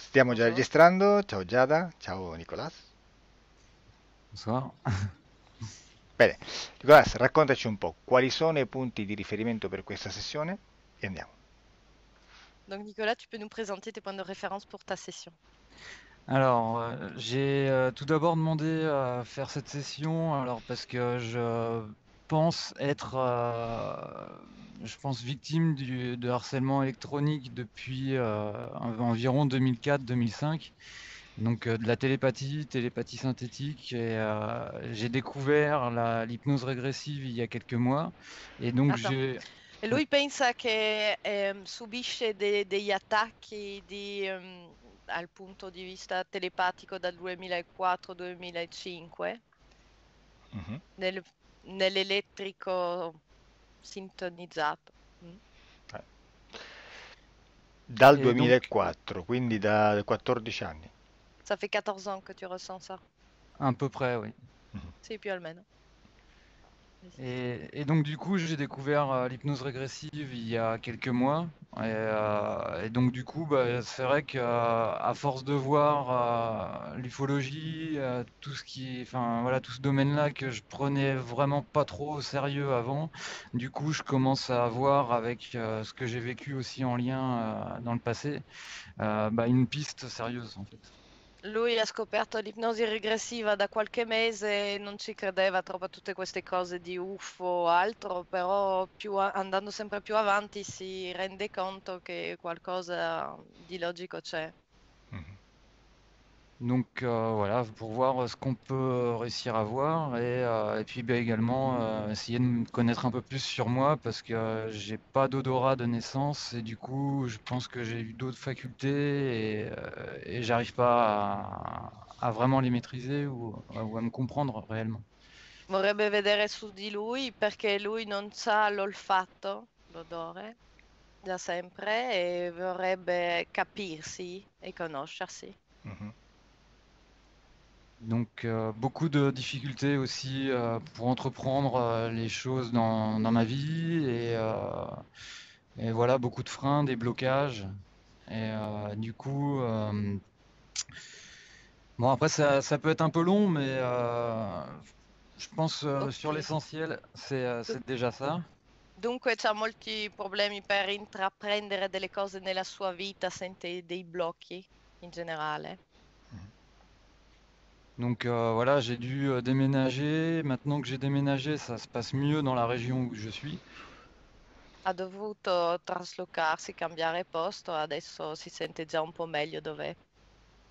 Stiamo già Bonjour. registrando. Ciao Giada, ciao Nicolas. Bonsoir. Bene, Nicolas, raccontaci un po' quali sono i punti di riferimento per questa sessione e andiamo. Donc Nicolas, tu peux nous présenter tes points de référence pour ta session. Alors, j'ai tout d'abord demandé à faire cette session, alors parce que je pense être, je pense victime de harcèlement électronique depuis environ 2004-2005. Donc de la télépathie synthétique, et j'ai découvert l'hypnose régressive il y a quelques mois. Et donc Attends. E oui, lui pensa che subisce degli attacchi dal punto di vista telepatico dal 2004-2005 Mhm. nel- nell'elettrico sintonizzato. Mm. Eh, Dal et donc 2004, quindi da 14 anni. Ça fait 14 ans que tu ressens ça. à peu près, oui. Mhm. Sì, più o meno. Vas-y. Et donc du coup, j'ai découvert l'hypnose régressive il y a quelques mois. Et donc du coup, bah, c'est vrai qu'à force de voir l'ufologie, tout ce qui, enfin voilà, tout ce domaine-là que je prenais vraiment pas trop au sérieux avant, du coup, je commence à voir avec ce que j'ai vécu aussi en lien dans le passé, bah, une piste sérieuse en fait. Lui ha scoperto l'ipnosi regressiva da qualche mese e non ci credeva troppo a tutte queste cose di UFO o altro, però andando sempre più avanti si rende conto che qualcosa di logico c'è. Mhm. Donc voilà, pour voir ce qu'on peut réussir à voir, et puis bah, également essayer de me connaître un peu plus sur moi parce que j'ai pas d'odorat de naissance et du coup je pense que j'ai eu d'autres facultés, et j'arrive pas à vraiment les maîtriser ou à me comprendre réellement. Vorrebbe vedere su di lui perché lui non sa l'olfatto, l'odore, da sempre, e vorrebbe capirsi e conoscersi. Mhm. Donc beaucoup de difficultés aussi pour entreprendre les choses dans ma vie, et voilà, beaucoup de freins, des blocages. Et du coup, bon après ça peut être un peu long, mais je pense sur Ok. l'essentiel, Du- c'est déjà ça. Dunque c'ha molti problemi per intraprendere delle cose nella sua vita, sente dei blocchi in generale. Donc voilà, j'ai dû déménager. Maintenant que j'ai déménagé, ça se passe mieux dans la région où je suis. Ha dovuto traslocarsi, cambiare posto, adesso si sente già un po' meglio dov'è.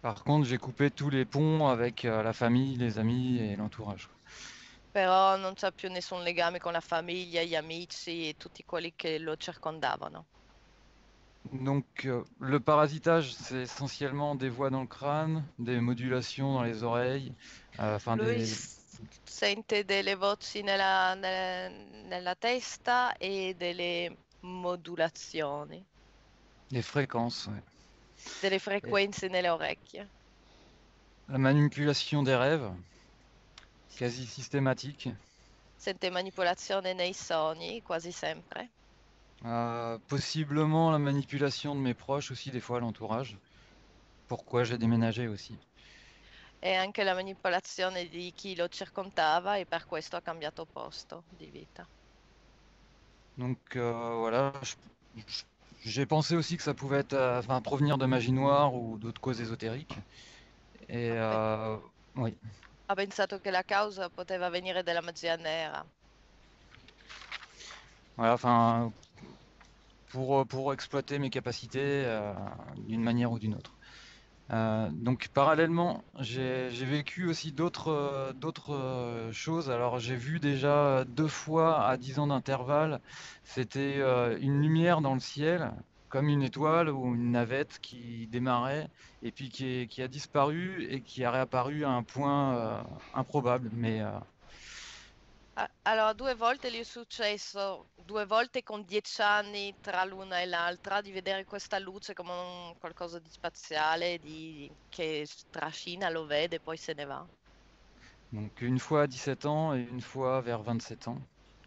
Par contre, j'ai coupé tous les ponts avec la famille, les amis et l'entourage. Però non c'ha più nessun legame con la famiglia, gli amici e tutti quelli che lo circondavano. Donc, le parasitage, c'est essentiellement des voix dans le crâne, des modulations dans les oreilles, enfin Lui sente delle voci nella testa e delle modulazioni, des fréquences, ouais. delle Et frequenze nelle orecchie. la manipulation des rêves, quasi systématique. Sente manipolazione nei sogni, quasi sempre. Possiblement la manipulation de mes proches aussi, des fois l'entourage. Pourquoi j'ai déménagé aussi. E anche la manipolazione di chi lo circondava e per questo ha cambiato posto di vita. Donc voilà, j'ai pensé aussi que ça pouvait être, enfin, provenir de magie noire ou d'autres causes ésotériques. Et Ha, pe- oui, ha pensato che la causa poteva venire dalla magia nera. voilà, enfin, pour exploiter mes capacités d'une manière ou d'une autre. Donc parallèlement, j'ai vécu aussi d'autres choses. Alors j'ai vu déjà deux fois à 10 ans d'intervalle, c'était une lumière dans le ciel, comme une étoile ou une navette qui démarrait et puis qui a disparu et qui a réapparu à un point improbable. Mais Allora, due volte gli è successo, due volte con 10 anni tra l'una e l'altra, di vedere questa luce come qualcosa di spaziale, che strascina, lo vede, poi se ne va. donc une fois à 17 ans et une fois vers 27 ans.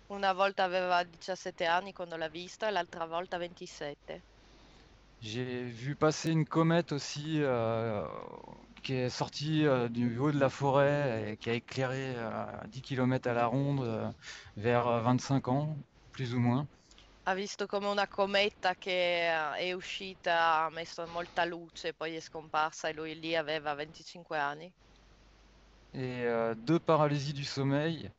Una volta aveva 17 anni quando l'ha vista e l'altra volta 27. J'ai vu passer une comète aussi qui est sortie du haut de la forêt et qui a éclairé 10 km à la ronde vers 25 ans, plus ou moins. Ha visto come una cometa che è uscita, ha messo molta luce, poi è scomparsa e lui lì aveva 25 anni. Et deux paralysies du sommeil.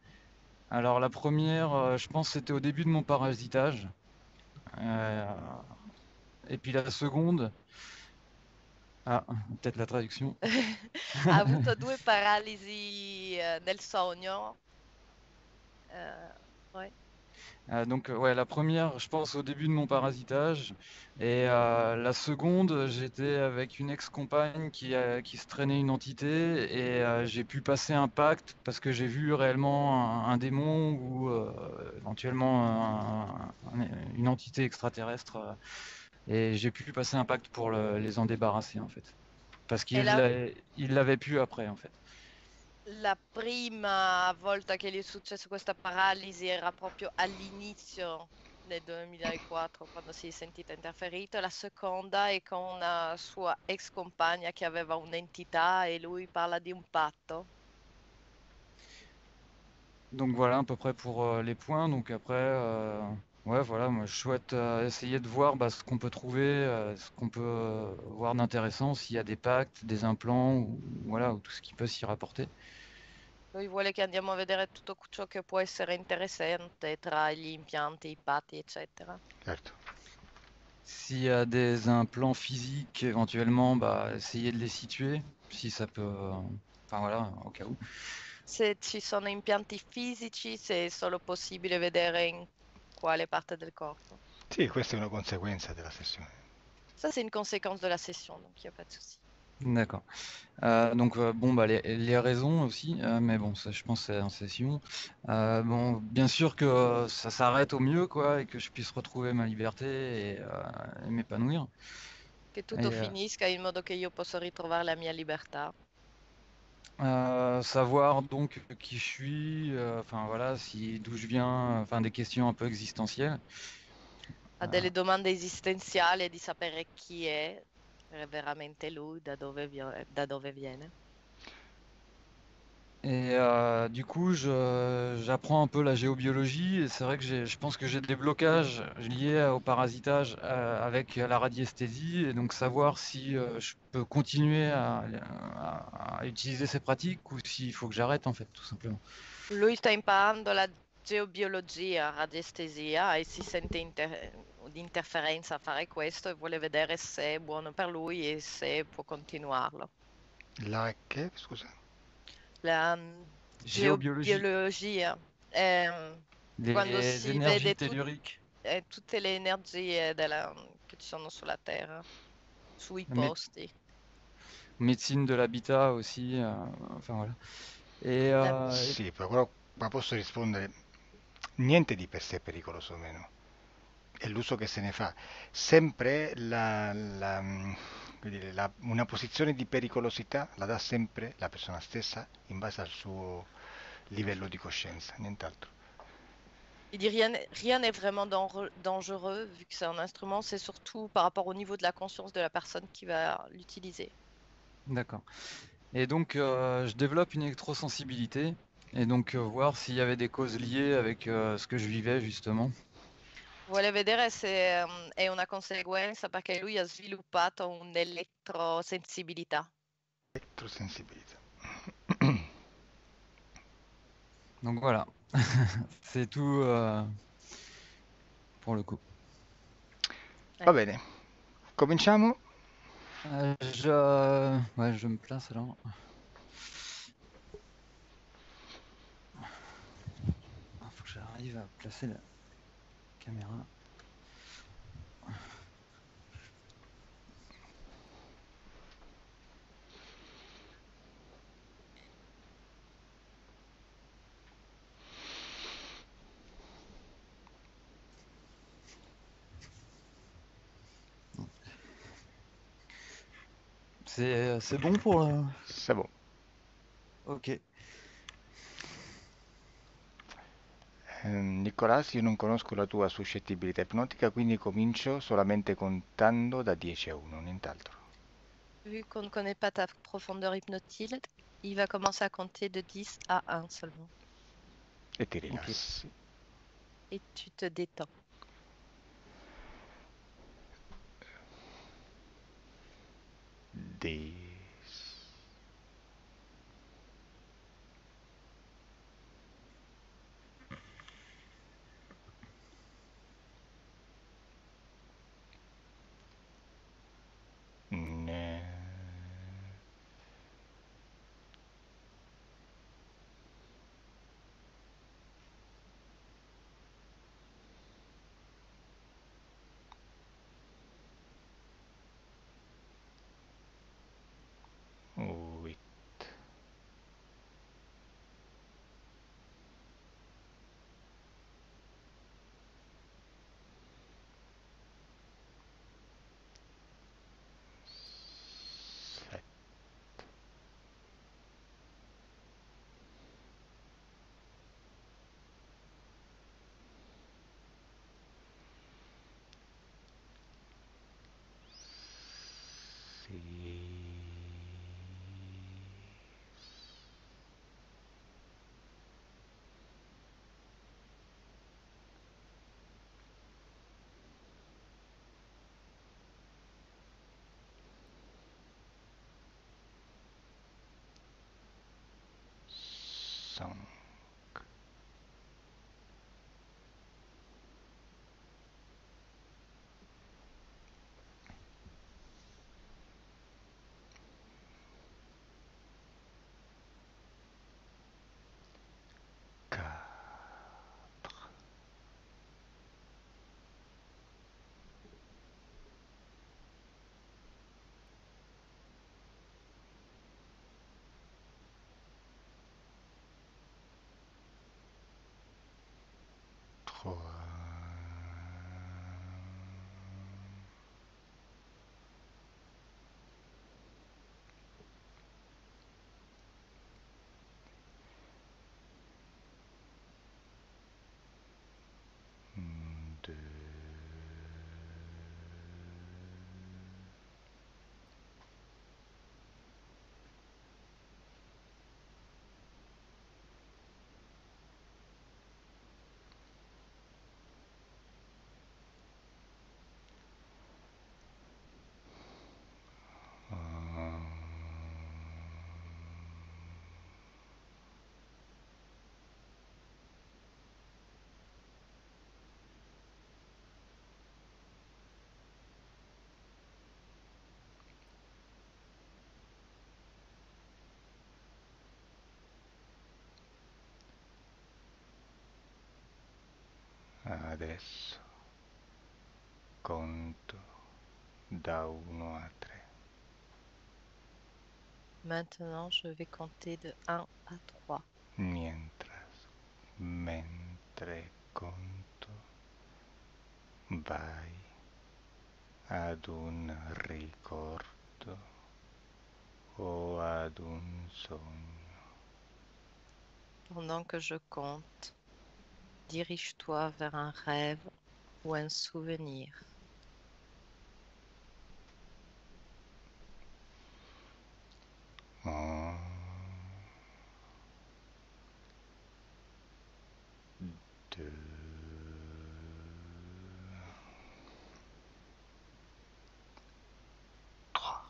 Alors la première, je pense que c'était au début de mon parasitage. Euh, et puis la seconde, ah, peut-être la traduction. Ha avuto due paralisi nel sogno. Ouais. Donc ouais, la première, je pense au début de mon parasitage, et la seconde, j'étais avec une ex-compagne qui se traînait une entité, et j'ai pu passer un pacte parce que j'ai vu réellement un démon ou éventuellement une entité extraterrestre, et j'ai pu passer un pacte pour les en débarrasser en fait, parce E il l'avait pu après en fait. la prima volta che gli è successo questa paralisi era proprio all'inizio del 2004, quando si è sentita interferito, e la seconda è con una sua ex compagna che aveva un'entità e lui parla di un patto. Donc voilà à peu près pour les points. Donc après, ouais, voilà, moi je souhaite essayer de voir bah, ce qu'on peut trouver, ce qu'on peut voir d'intéressant, s'il y a des pactes, des implants, ou voilà, ou tout ce qui peut s'y rapporter. Lui vuole che andiamo a vedere tutto ciò che può essere interessante tra gli impianti, i patti, eccetera. Certo. S'il y a des implants physiques, éventuellement, bah, essayer de les situer, si ça peut, enfin voilà, au cas où. Se ci sono impianti fisici, se è solo possibile vedere in quale parte del corpo. Sì, questa è una conseguenza della sessione. Ça, c'est une conséquence de la session, donc il n'y a pas de souci. D'accord. Donc bon bah les raisons aussi, mais bon ça je pense c'est en session. Bon bien sûr que ça s'arrête au mieux quoi et que je puisse retrouver ma liberté et m'épanouir. Che tutto Et finisca in modo che io possa ritrovare la mia libertà. savoir donc qui je suis, enfin voilà, si d'où je viens, enfin des questions un peu existentielles. Ha Euh, delle domande esistenziali e di sapere chi è veramente lui, da dove viene. Et du coup, j'apprends un peu la géobiologie et c'est vrai que je pense que j'ai des blocages liés au parasitage avec la radiesthésie et donc savoir si je peux continuer à utiliser ces pratiques ou s'il faut que j'arrête en fait, tout simplement. Lui sta imparando la geobiologia, radiestesia e si sente di interferenza a fare questo e vuole vedere se è buono per lui e se può continuarlo. La che, scusa? La Géobiologie, geobiologia, quando les si énergies vede telluriques, tutte le energie che ci sono sulla Terra, sui la posti. médecine de l'habitat aussi, enfin voilà. Et, La- Sì, però ma posso rispondere, niente di per sé è pericoloso o meno, è l'uso che se ne fa. Sempre come dire, una posizione di pericolosità la dà sempre la persona stessa in base al suo livello di coscienza, nient'altro. Il dit rien n'est vraiment dangereux vu que c'est un instrument, c'est surtout par rapport au niveau de la conscience de la personne qui va l'utiliser. d'accord. Et donc, je développe une électrosensibilité et donc voir s'il y avait des causes liées avec ce que je vivais justement. Vuole vedere se è una conseguenza perché lui ha sviluppato un'elettrosensibilità. Elettrosensibilità. Donc voilà, c'est tout pour le coup. Va bene, cominciamo. Ouais, je me place alors. Faut que j'arrive à placer la caméra. C'est bon pour le... C'est bon. Ok. Nicolás, io non conosco la tua suscettibilità ipnotica, quindi comincio solamente contando da 10 a 1, nient'altro. Vu qu'on ne connaît pas ta profondeur hypnotique, il va commencer à compter de 10 à 1 seulement. E ti Ok. rilassi. Et tu te détends. Dis. Ne. 8. Cinq. Trois. Deux. Adesso conto da 1 a 3. Maintenant, je vais compter de 1 à 3. Mientras, mentre conto, vai ad un ricordo o ad un sogno. Pendant que je compte, dirige-toi vers un rêve ou un souvenir. Un, deux, trois.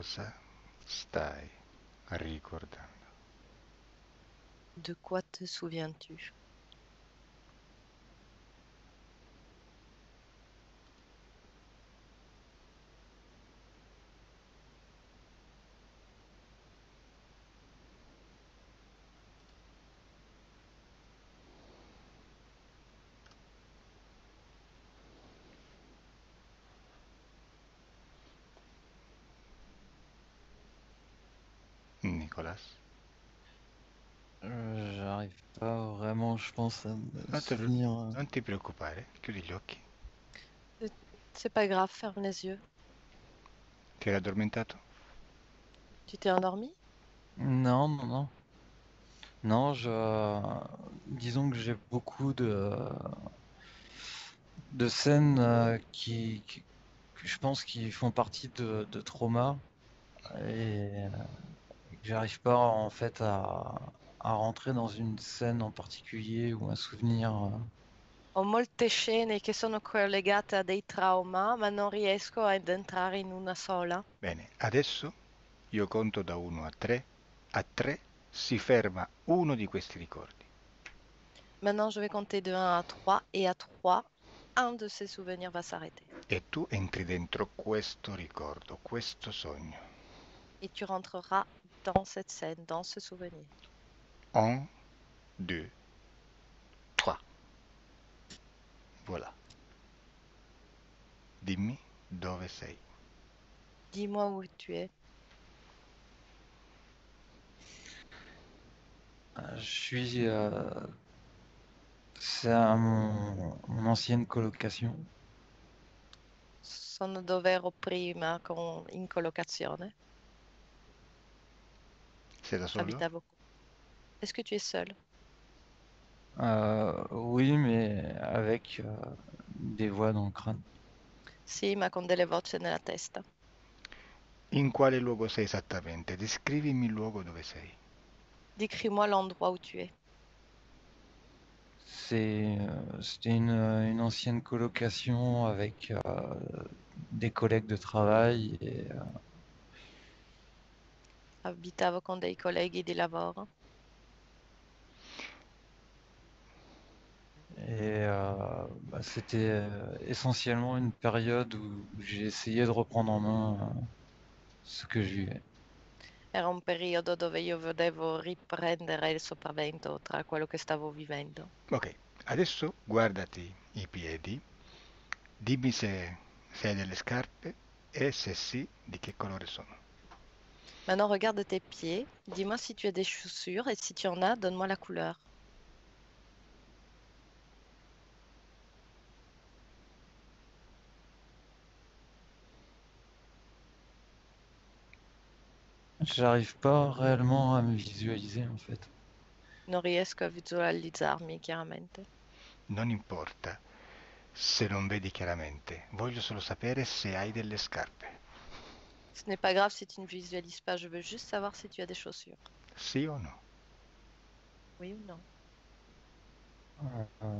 cosa stai ricordando? De quoi te souviens-tu? Nicolas? J'arrive pas vraiment, je pense, à me Non te, souvenir. non ti preoccupare, chiudi gli occhi. Euh, C'est pas grave, ferme les yeux. Ti eri addormentato? Tu t'es endormi? Non, non, non. Non, disons que j'ai beaucoup de scènes que je pense qui font partie de traumas et que j'arrive pas en fait à rentrer dans une scène en particulier ou un souvenir. Ho molte scene che sono collegate a dei trauma, ma non riesco ad entrare in una sola. Bene, adesso io conto da 1 a 3. A 3 si ferma uno di questi ricordi. Maintenant, je vais compter de 1 à 3, et à 3, un de ces souvenirs va s'arrêter. E tu entri dentro questo ricordo, questo sogno. Et tu rentreras dans cette scène, dans ce souvenir. 1, 2, 3. Voilà. Dimmi dove sei. Dis-moi où tu es. Je suis, c'est à mon ancienne colocation. Sono dove ero prima in collocazione. Sei da solo? Abitavo qua. Est-ce que tu es seul? Oui, mais avec des voix dans le crâne. Sì, ma con delle voci nella testa. In quale luogo sei esattamente? Descrivimi il luogo dove sei. Décris-moi l'endroit où tu es. C'était une ancienne colocation avec des collègues de travail Abitavo con dei colleghi di lavoro. c'était essentiellement une période où j'ai essayé de reprendre en main ce que je vivais. Era un periodo dove io volevo riprendere il sopravvento tra quello che stavo vivendo. Ok, adesso guardati i piedi, dimmi se hai delle scarpe e se sì, di che colore sono. Maintenant, regarde tes pieds. Dis-moi si tu as des chaussures et si tu en as, donne-moi la couleur. J'arrive pas réellement à me visualiser en fait. Non riesco a visualizzarmi chiaramente. Non importa se non vedi chiaramente, voglio solo sapere se hai delle scarpe. Ce n'est pas grave si tu ne visualises pas, je veux juste savoir si tu as des chaussures. Sì o no? Oui ou non? Euh,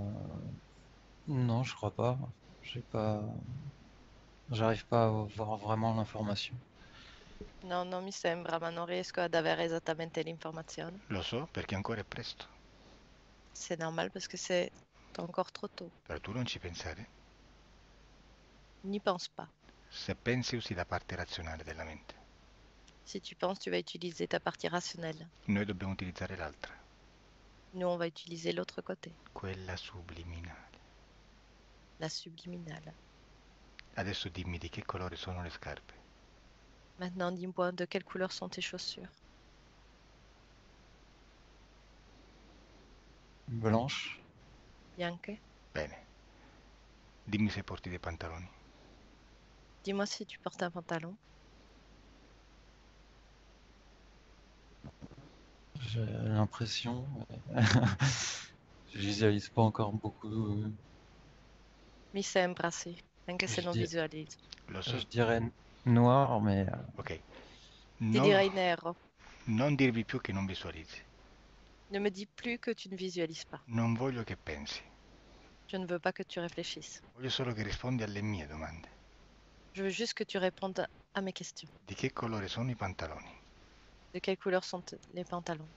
non, je crois pas. J'ai pas, j'arrive pas à voir vraiment l'information. No, non mi sembra, ma non riesco ad avere esattamente l'informazione. Lo so perché ancora è presto, C'est normal parce que c'est encore trop tôt. però tu non ci pensare. N'y pense pas. Se pensi usi la parte razionale della mente. Si tu penses, tu vas utiliser ta partie rationnelle. Noi dobbiamo utilizzare l'altra, Nous, on va utiliser l'autre côté, quella subliminale. la subliminale. Adesso dimmi di che colore sono le scarpe. Maintenant, dis-moi de quelle couleur sont tes chaussures? Blanche. Bianche? Bene. Dimmi se porti dei pantaloni. Dis-moi si tu portes un pantalon. J'ai l'impression. Je visualise pas encore beaucoup. Mi sembra sì, anche se Je non dis- visualizzo. Lo so. je dirais noir, mais Ok. Ti direi nero. Non dirvi più che non visualizzi. Ne me dis plus que tu ne visualises pas. Non voglio che pensi. Je ne veux pas que tu réfléchisses. Voglio solo che rispondi alle mie domande. Je veux juste que tu répondes à mes questions. Di che colore sono i pantaloni? De quelle couleur sont les pantalons?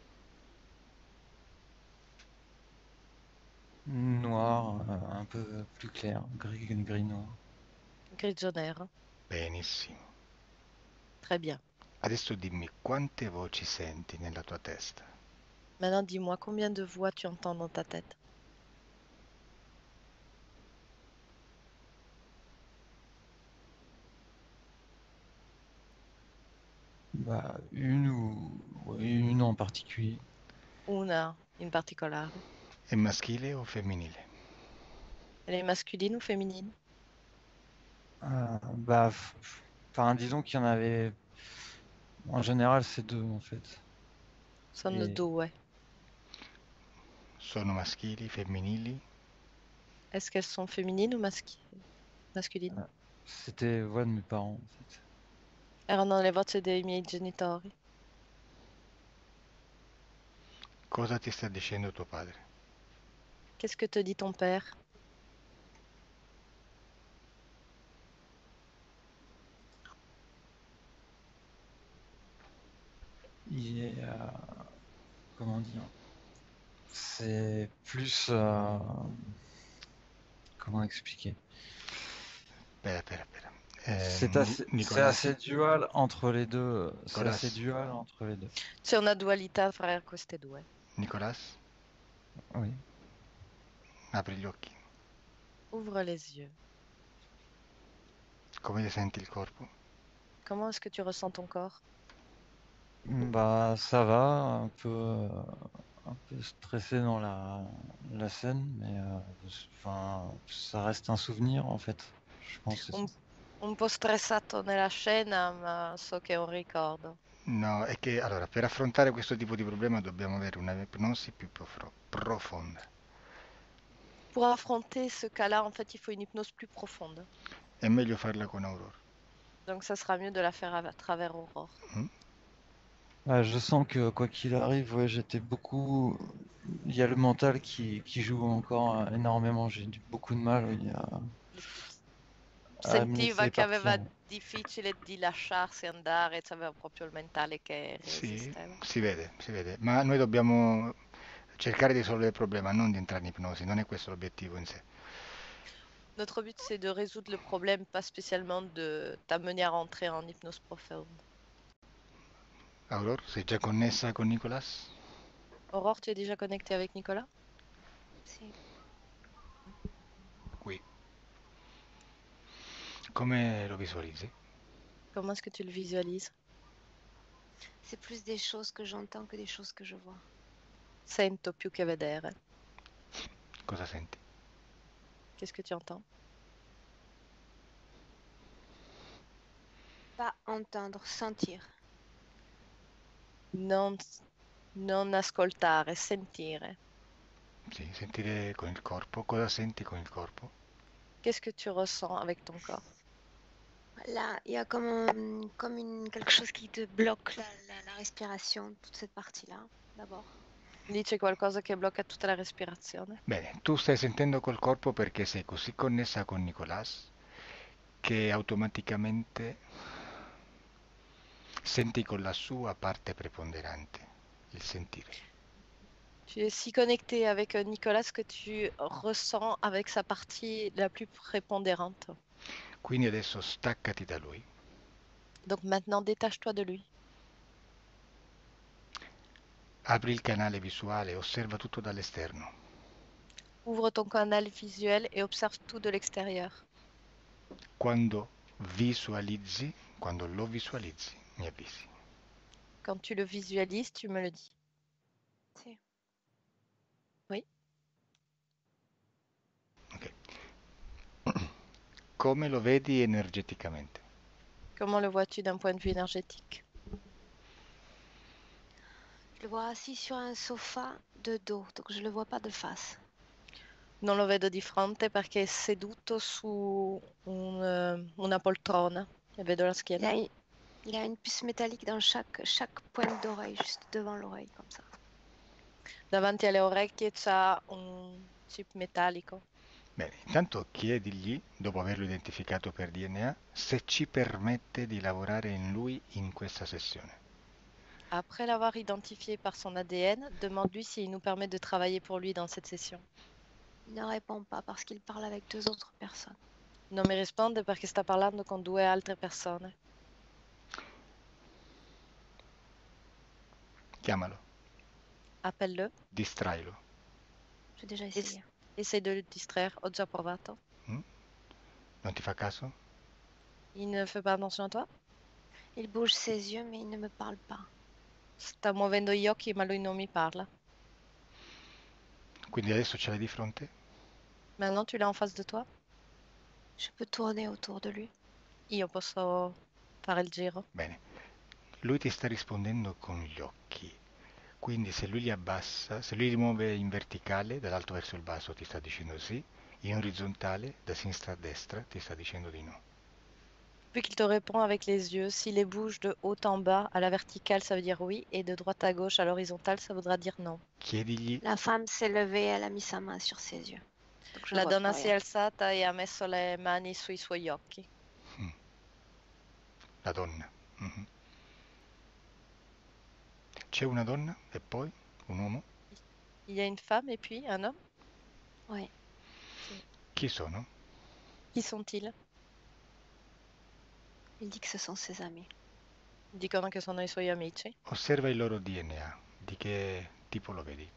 Noir, un peu plus clair, gris noir. Grigio-nero. Benissimo. Très bien. Adesso dimmi quante voci senti nella tua testa. Maintenant, dis-moi combien de voix tu entends dans ta tête? Bah, une en particulier. Una in particolare. È maschile o femminile? Elle est masculine ou féminine? Bah, enfin, disons qu'il y en avait. En général, c'est deux en fait. Sono Et due. Sono maschili, femminili? Est-ce qu'elles sont féminines ou masculines? c'était voix de mes parents en fait. Erano le voci dei miei genitori. Cosa ti sta dicendo tuo padre? Qu'est-ce que te dit ton père? Il est, comment dire, c'est plus, comment expliquer? Aspetta. C'est Nicolas? assez dual entre les deux. C'est Nicolas? assez dual entre les deux. C'è una dualità fra queste due. Nicolas? Oui. Apri gli occhi. Ouvre les yeux. Come ti senti il corpo? Comment est-ce que tu ressens ton corps? Bah, ça va, un peu stressé dans la scène, mais enfin, ça reste un souvenir en fait. Je pense que c'est ça. Un po' stressato nella scena, ma so che è un ricordo. No, è che allora per affrontare questo tipo di problema dobbiamo avere una ipnosi più profonda. Pour affronter ce cas-là, en fait, il faut une hypnose plus profonde. È meglio farla con Aurora. Donc ça sera mieux de la faire à travers Aurore. Ouais, je sens que quoi qu'il arrive, ouais, j'étais beaucoup. Il y a le mental qui joue encore énormément. J'ai beaucoup de mal à me Sentiva laisser che aveva partir. difficile di lasciarsi andare, c'aveva proprio il mentale che Sì, resisteva. si vede, ma noi dobbiamo cercare di risolvere il problema, non di entrare in ipnosi, non è questo l'obiettivo in sé. Notre but, c'est de résoudre le problème, pas spécialement de t'amener à rentrer en hypnose profonde. Aurora, sei già connessa con Nicolas? Aurore, tu es déjà connectée avec Nicolas? Sì. Qui. Come lo visualizzi? Comment est-ce que tu le visualises? C'est plus des choses que j'entends que des choses que je vois. Sento più che vedere. Cosa senti? Qu'est-ce que tu entends? Pas entendre, sentir. Non, non ascoltare, sentire. Sì, sentire con il corpo. Cosa senti con il corpo? Qu'est-ce que tu ressens avec ton corps? Là, il y a quelque chose qui te bloque la respiration, toute cette partie-là, d'abord. Lì c'è qualcosa che blocca tutta la respirazione. Bene, tu stai sentendo col corpo perché sei così connessa con Nicolas che automaticamente senti con la sua parte preponderante, il sentire. Tu es si connecté avec Nicolas que tu ressens avec sa partie la plus prépondérante. Quindi adesso staccati da lui, Donc maintenant, détache-toi de lui. apri il canale visuale, osserva tutto dall'esterno. Ouvre ton canal visuel et observe tout de l'extérieur. Quando lo visualizzi, mi avvisi. Quand tu le visualises, tu me le dis. Sì. Oui. Ok. Come lo vedi energeticamente? Comment le vois-tu d'un point de vue énergétique? Je le vois assis sur un sofa de dos, donc je ne le vois pas de face. Non lo vedo di fronte perché è seduto su una poltrona e vedo la schiena. Il a une puce métallique dans chaque pointe d'oreille, juste devant l'oreille, comme ça. Davanti alle orecchie c'ha un chip metallico. Bene, intanto chiedigli, dopo averlo identificato per DNA, se ci permette di lavorare in lui in questa sessione. Après l'avoir identifié par son ADN, demande-lui s'il nous permet de travailler pour lui dans cette session. Il ne répond pas parce qu'il parle avec 2 autres personnes. Non mi risponde perché sta parlando con 2 altre persone. Chiamalo, Appelle-le, distrailo. J'ai déjà es- essayé. essaye de le distraire, ho già provato. Mm? Non ti fa caso? Il ne fait pas attention à toi? Il bouge ses yeux, mais il ne me parle pas. Sta muovendo gli occhi ma lui non mi parla. Quindi adesso ce l'hai di fronte? Maintenant tu l'as en face de toi? Je peux tourner autour de lui. Io posso fare il giro. Bene. Lui ti sta rispondendo con gli occhi. Quindi se lui li abbassa, se lui li muove in verticale, dall'alto verso il basso ti sta dicendo sì, in orizzontale, da sinistra a destra, ti sta dicendo di no. Vu qu'il te répond avec les yeux, s'il les bouge de haut en bas, à la verticale, ça veut dire oui, et de droite à gauche, à l'horizontale, ça voudra dire non. Chiedigli, La femme s'est levée, elle a mis sa main sur ses yeux. Donc je La vois donna plus si è rien. alzata e ha messo le mani sui suoi occhi. la donna. Mhm. C'è una donna e poi un uomo? Il y a une femme et puis un homme. Oui. Chi sono? Qui sont-ils? Il dit que ce sont ses amis. Dicono che sono i suoi amici. Osserva il loro DNA. Di che tipo lo vedi?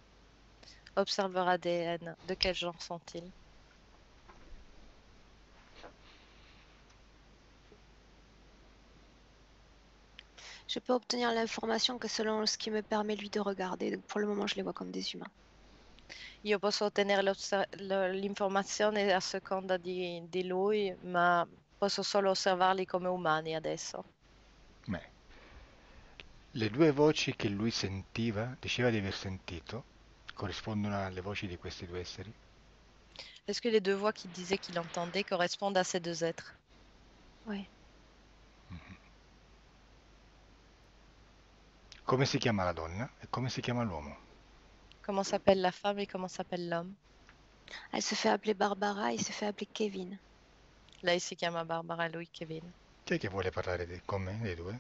Observe leur ADN. De quel genre sont-ils? Je peux obtenir l'information que selon ce qui me permet lui de regarder. Donc pour le moment, je les vois comme des humains. Io posso ottenere l'informazione a seconda di lui, ma posso solo osservarli come umani adesso. Beh, le due voci che lui sentiva, diceva di aver sentito, corrispondono alle voci di questi due esseri? Est-ce que les deux voix qu'il disait qu'il entendait correspondent à ces deux êtres? Oui. Come si chiama la donna e come si chiama l'uomo? Comment s'appelle la femme et comment s'appelle l'homme? Elle se fait appeler Barbara, il se fait appeler Kevin. Lei si chiama Barbara e lui Kevin. Chi è che vuole parlare con me, dei due?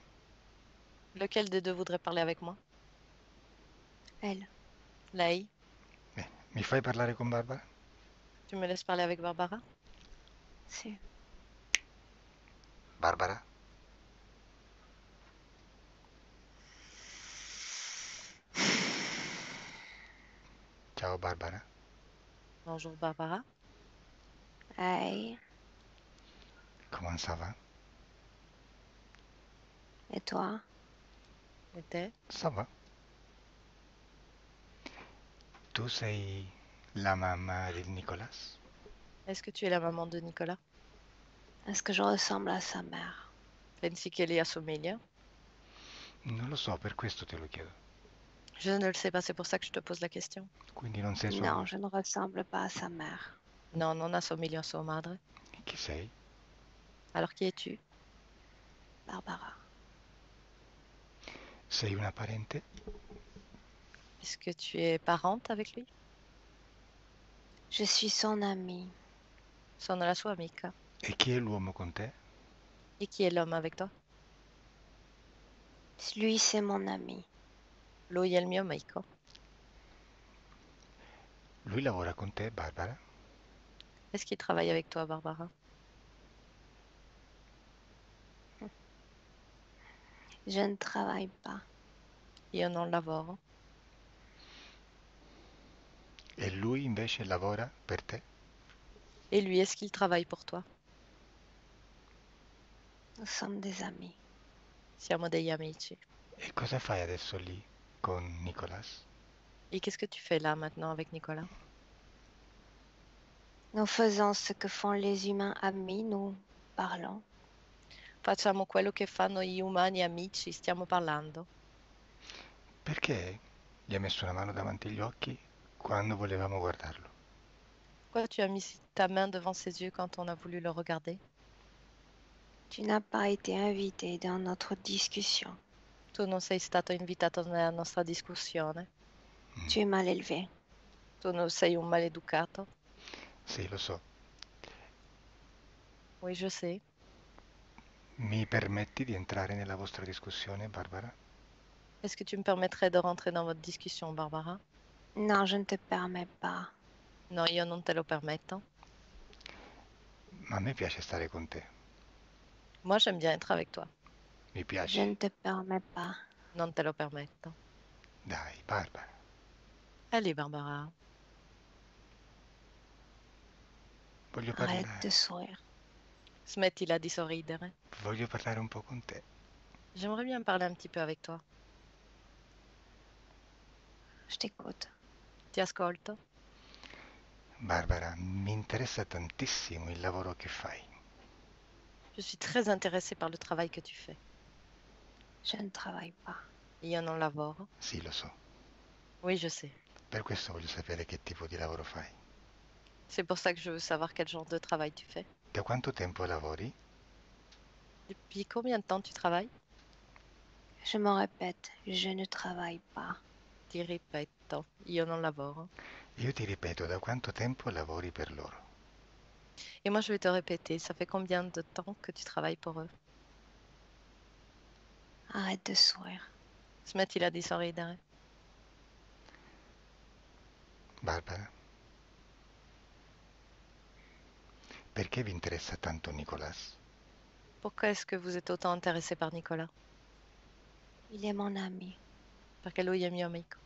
Lequel des deux voudrait parler avec moi? Elle. Lei? Mi fai parlare con Barbara? Tu me laisses parler avec Barbara? Si. Barbara? Ciao Barbara. Bonjour Barbara. Hey. Comment ça va? Et toi? E te? Ça va. Tu sei la mamma di Nicolas? Est-ce que tu es la maman de Nicolas? Est-ce que je ressemble à sa mère? Pensi che li assomiglia? Non lo so, per questo te lo chiedo. Je ne le sais pas, c'est pour ça que je te pose la question. Quindi non sei sua Non, mamma. je ne ressemble pas à sa mère. No, non assomiglio a sua madre. Chi sei? Alors qui es-tu? Barbara. Sei una parente? Est-ce que tu es parente avec lui? Je suis son amie. Sono la sua amica. E chi è l'uomo con te? Et qui est l'homme avec toi? Lui, c'est mon ami. Lui è il mio amico. Lui lavora con te, Barbara? Est-ce qu'il travaille avec toi, Barbara? Je ne travaille pas. Io non lavoro. E lui invece lavora per te? Et lui, est-ce qu'il travaille pour toi? Nous sommes des amis. Siamo degli amici. E cosa fai adesso lì con Nicolas? Et qu'est-ce que tu fais là maintenant avec Nicolas? Nous faisons ce que font les humains amis, nous parlons. Facciamo quello che fanno gli umani amici, stiamo parlando. Perché gli ha messo una mano davanti agli occhi quando volevamo guardarlo? Pourquoi tu as mis ta main devant ses yeux quand on a voulu le regarder? Tu n'as pas été invité dans notre discussion. Tu non sei stato invitato nella nostra discussione. Tu es mal élevé. Tu non sei un maleducato. Sì, lo so, Oui, je sais. Mi permetti di entrare nella vostra discussione, Barbara? Est-ce que tu me permettrais de rentrer dans votre discussion, Barbara? Non, je ne te permets pas. No, io non te lo permetto. Ma a me piace stare con te, Moi, j'aime bien être avec toi. mi Je piaci. ne te permets pas. Non te lo permetto. Dai, Barbara, Allez, Barbara. voglio Arrête parlare, de sourire. Smettila di sorridere. voglio parlare un po' con te. J'aimerais bien parler un petit peu avec toi. Je t'écoute. Ti ascolto. Barbara, mi interessa tantissimo il lavoro che fai. Je suis très intéressée par le travail que tu fais. Je ne travaille pas. Io non lavoro. Sì, lo so. Oui, je sais. Per questo voglio sapere che tipo di lavoro fai. C'est pour ça que je veux savoir quel genre de travail tu fais. Da quanto tempo lavori? Depuis combien de temps tu travailles? Je me répète, je ne travaille pas. Ti ripeto, io non lavoro. Io ti ripeto, da quanto tempo lavori per loro? Et moi, je vais te répéter, ça fait combien de temps que tu travailles pour eux? Arrête de sourire. Smettila di sorridere. Barbara, perché vi interessa tanto Nicolas? Pourquoi est-ce que vous êtes autant intéressé par Nicolas? Il est mon ami. Perché lui è mio amico.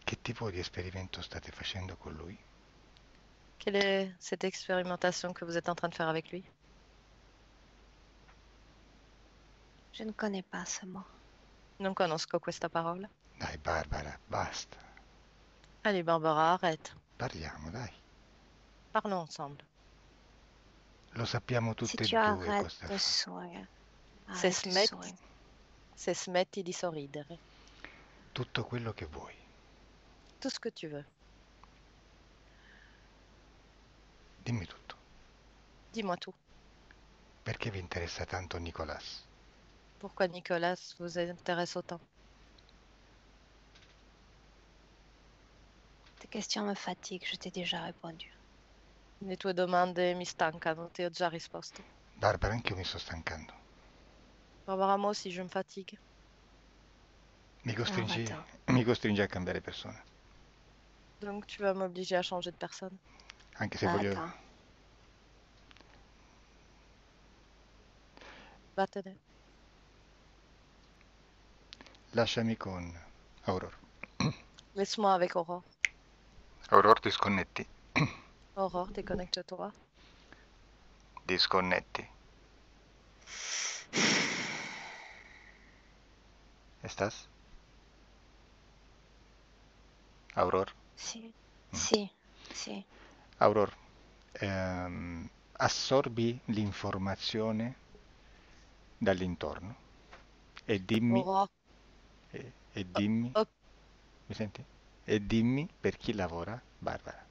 Che tipo di esperimento state facendo con lui? Quelle est cette expérimentation que vous êtes en train de faire avec lui? Je ne connais pas ce mot. Non conosco questa parola. Dai, Barbara, basta. Allez, Barbara, arrête. Parliamo, dai. Parlons ensemble. Lo sappiamo Si tutte e tu due arrêtes cosa de fa. sourire. Se Arrête de smetti, sourire. se smetti di sorridere. Tutto quello che vuoi. Tout ce que tu veux. Dimmi tutto. Dis-moi tout. Perché vi interessa tanto Nicolas? Pourquoi Nicolas vous intéresse autant? Tes questions me fatiguent, je t'ai déjà répondu. Le tue domande mi stancano, ti ho già risposto. Barbara, anche io mi sto stancando. Barbara, moi aussi, je me fatigue. Mi Alors costringi, va-t'en. mi costringi a cambiare persona. Donc tu vas m'obliger à changer de personne. Anche se voglio... Va-t'en. Vattene. Lasciami con Aurora. Laisse-moi avec Aurore. Aurora, disconnetti. Aurore, déconnecte-toi. Disconnetti. ¿Estás? Aurora. Si. Si. Si. Aurora, assorbi l'informazione dall'intorno e dimmi, Aurore, e dimmi, hop, mi senti? E dimmi per chi lavora Barbara.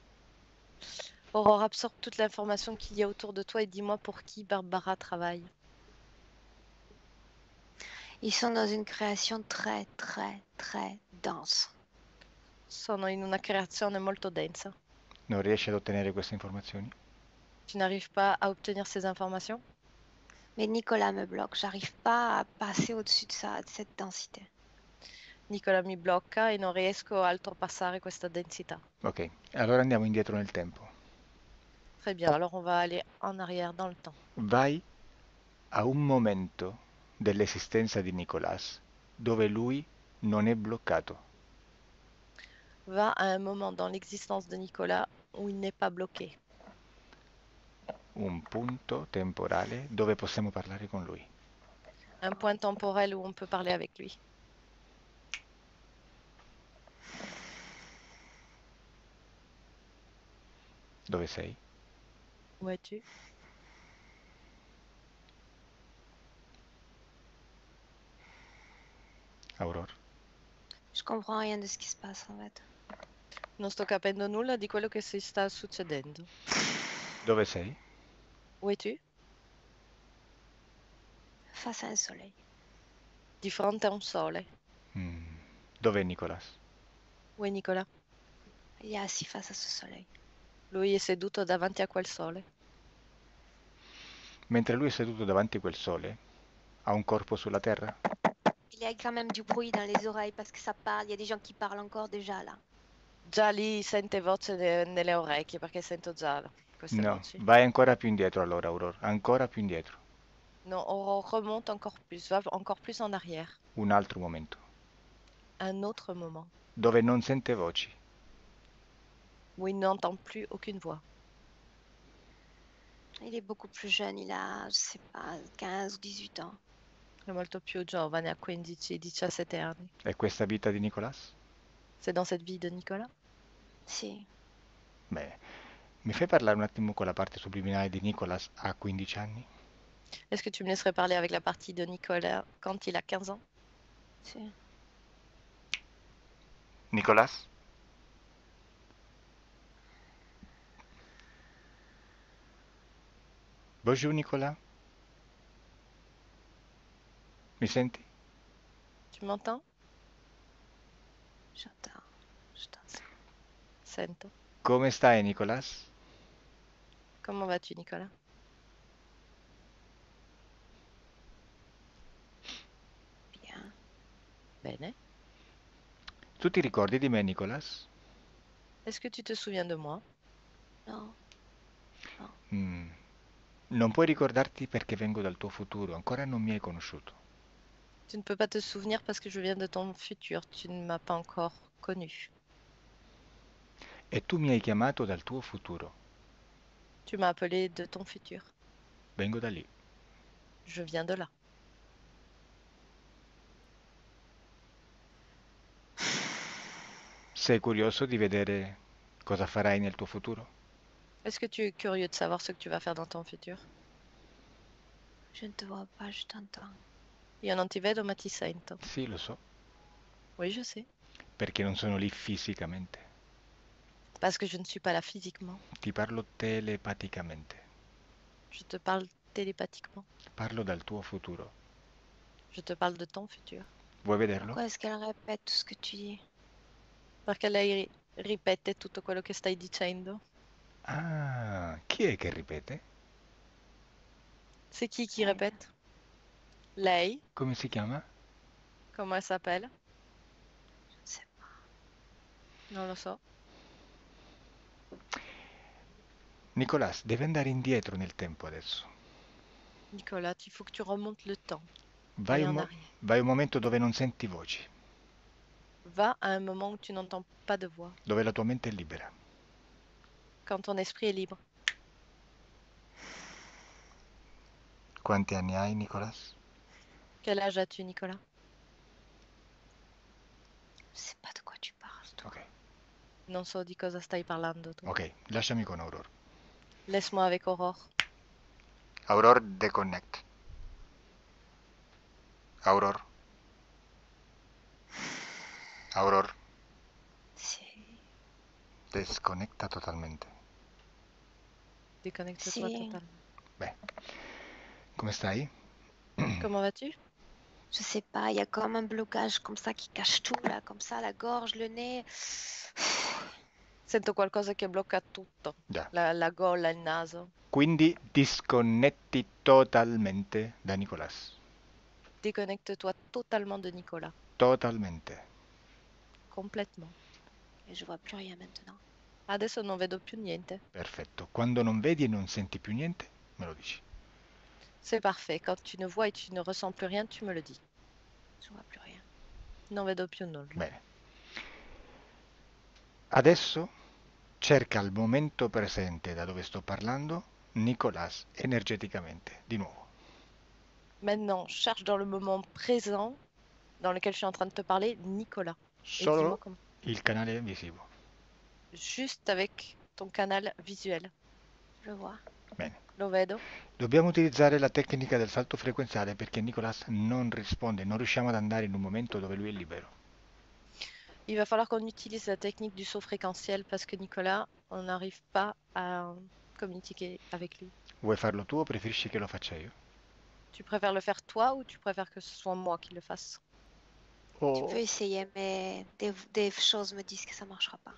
Aurore, absorbe toute l'information qu'il y a autour de toi et dis-moi pour qui Barbara travaille. Ils sont dans une création très, très, très dense. Sono in una creazione molto densa. Non riesci ad ottenere queste informazioni? Tu n'arrives pas à obtenir ces informations? Mais Nicolas me bloque. J'arrive pas à passer au-dessus de ça, de cette densité. Nicola mi blocca e non riesco a oltrepassare questa densità. Ok, allora andiamo indietro nel tempo. Très bien, alors on va aller en arrière dans le temps. Vai a un momento dell'esistenza di Nicolas dove lui non è bloccato. Va à un moment dans l'existence de Nicolas où il n'est pas bloqué. Un punto temporale dove possiamo parlare con lui. Un point temporel où on peut parler avec lui. Dove sei? Où es-tu? Aurora? Je comprends rien de ce qui se passe en fait. Non sto capendo nulla di quello che si sta succedendo. Dove sei? Où es-tu? Face à un soleil. Di fronte a un sole. Dov'è Nicolas? Où est Nicolas? Il est assis face à ce soleil. Lui è seduto davanti a quel sole. Mentre lui è seduto davanti a quel sole, ha un corpo sulla terra? Il y a quand même du bruit dans les oreilles parce que ça parle. Il y a des gens qui parlent encore déjà là. Già lì sente voce nelle orecchie perché sento già queste No, voci. vai ancora più indietro allora, Aurora, ancora più indietro, Non, on remonte encore plus, va encore plus en arrière. un altro momento, Un autre moment dove non sente voci. où il n'entend plus aucune voix. Il est beaucoup plus jeune, il a, je sais pas, 15 ou 18 ans. È molto più giovane, ha 15-17 anni. È questa vita di Nicolas? C'est dans cette vie de Nicolas? Si. Bene, mi fai parlare un attimo con la parte subliminale di Nicolas a 15 anni? Est-ce que tu me laisserais parler avec la partie de Nicolas quand il a 15 ans? Si. Nicolas? Bonjour Nicolas? Mi senti? Tu m'entends? J'entends. Je t'entends. Sento. Come stai Nicolas? Comment vas-tu, Nicolas? Bien. Bene. Tu ti ricordi di me Nicolas? Est-ce que tu te souviens de moi? Non. Mm, Non puoi ricordarti perché vengo dal tuo futuro, ancora non mi hai conosciuto. Tu ne peux pas te souvenir parce que je viens de ton futur. Tu ne m'as pas encore connu. E tu mi hai chiamato dal tuo futuro. Tu m'as appelé de ton futur. Vengo da lì. Je viens de là. Sei curioso di vedere cosa farai nel tuo futuro? Est-ce que tu es curieux de savoir ce que tu vas faire dans ton futur? Je ne te vois pas, je t'entends. Io non ti vedo ma ti sento. Sì, lo so, Oui, je sais. perché non sono lì fisicamente. Parce que je ne suis pas là physiquement. Ti parlo telepaticamente. Je te parle télépathiquement. Parlo dal tuo futuro. Je te parle de ton futur. Vuoi vederlo? Pourquoi est-ce qu'elle répète tout ce que tu dis? Perché lei ripete tutto quello che stai dicendo? Ah, chi è che ripete? C'est qui Elle. répète? Lei? Come si chiama? Comment elle s'appelle? Je ne sais pas. Non lo so. Nicolas, devi andare indietro nel tempo adesso. Nicolas, il faut que tu remontes le temps. Vai Et un, en mo- arrière. vai un momento dove non senti voci, Va à un moment où tu n'entends pas de voix. dove la tua mente è libera. Quand ton esprit est libre. Quanti anni hai, Nicolas? Quel âge as-tu, Nicolas? Je sais pas de quoi tu parles, toi. Ok, Non so di cosa stai parlando tu. ok, lasciami con Aurora. Laisse-moi avec Aurore. Aurora, deconnect. Aurora. Aurora, Si. desconecta totalmente. Déconnecte-toi Si. totalement. Beh, come stai? Comment vas-tu? Je sais pas, il y a comme un blocage comme ça qui cache tout, là, comme ça, la gorge, le nez. Sento qualcosa che blocca tutto. Già. La gola, il naso. Quindi disconnetti totalmente da Nicolas. Déconnecte-toi totalement de Nicolas. Totalmente. Complètement. Et je vois plus rien maintenant. Adesso non vedo più niente. Perfetto. Quando non vedi e non senti più niente, me lo dici. C'est parfait. Quand tu ne vois et tu ne ressens plus rien, tu me le dis. Je vois plus rien. Non vedo più nulla. Bene. Adesso cerca al momento presente da dove sto parlando Nicolas energeticamente, di nuovo. Maintenant, cherche dans le moment présent dans lequel je suis en train de te parler Nicolas. Et dis-moi Solo comment. il canale visivo. Juste avec ton canal visuel. Je le vois. Bene. Lo vedo. Dobbiamo utilizzare la tecnica del salto frequenziale perché Nicolas non risponde, non riusciamo ad andare in un momento dove lui è libero. Il va falloir qu'on utilise la technique du saut fréquentiel parce que Nicolas, on n'arrive pas à communiquer avec lui. Vuoi farlo tu o preferisci che lo faccia io? Tu préfères le faire toi ou tu préfères que ce soit moi qui le fasse? Tu peux essayer, mais des choses me disent que ça marchera pas.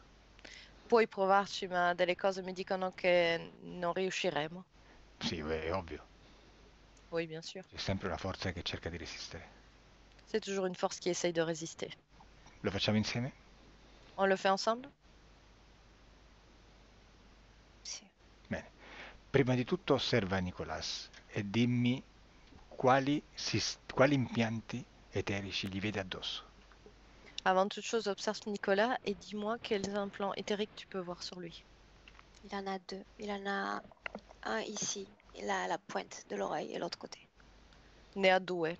Puoi provarci, ma delle cose mi dicono che non riusciremo. Sì, è ovvio. Oui, bien sûr. C'è sempre una forza che cerca di resistere. C'est toujours une force qui essaye de résister. Lo facciamo insieme? On le fait ensemble? Sì. Bene. Prima di tutto osserva Nicolas e dimmi quali impianti eterici gli vedi addosso. Avant toute chose, observe Nicolas et dis-moi quels implants éthériques tu peux voir sur lui. Il en a deux. Il en a un ici. Il a la pointe de l'oreille et l'autre côté. Ne ha due,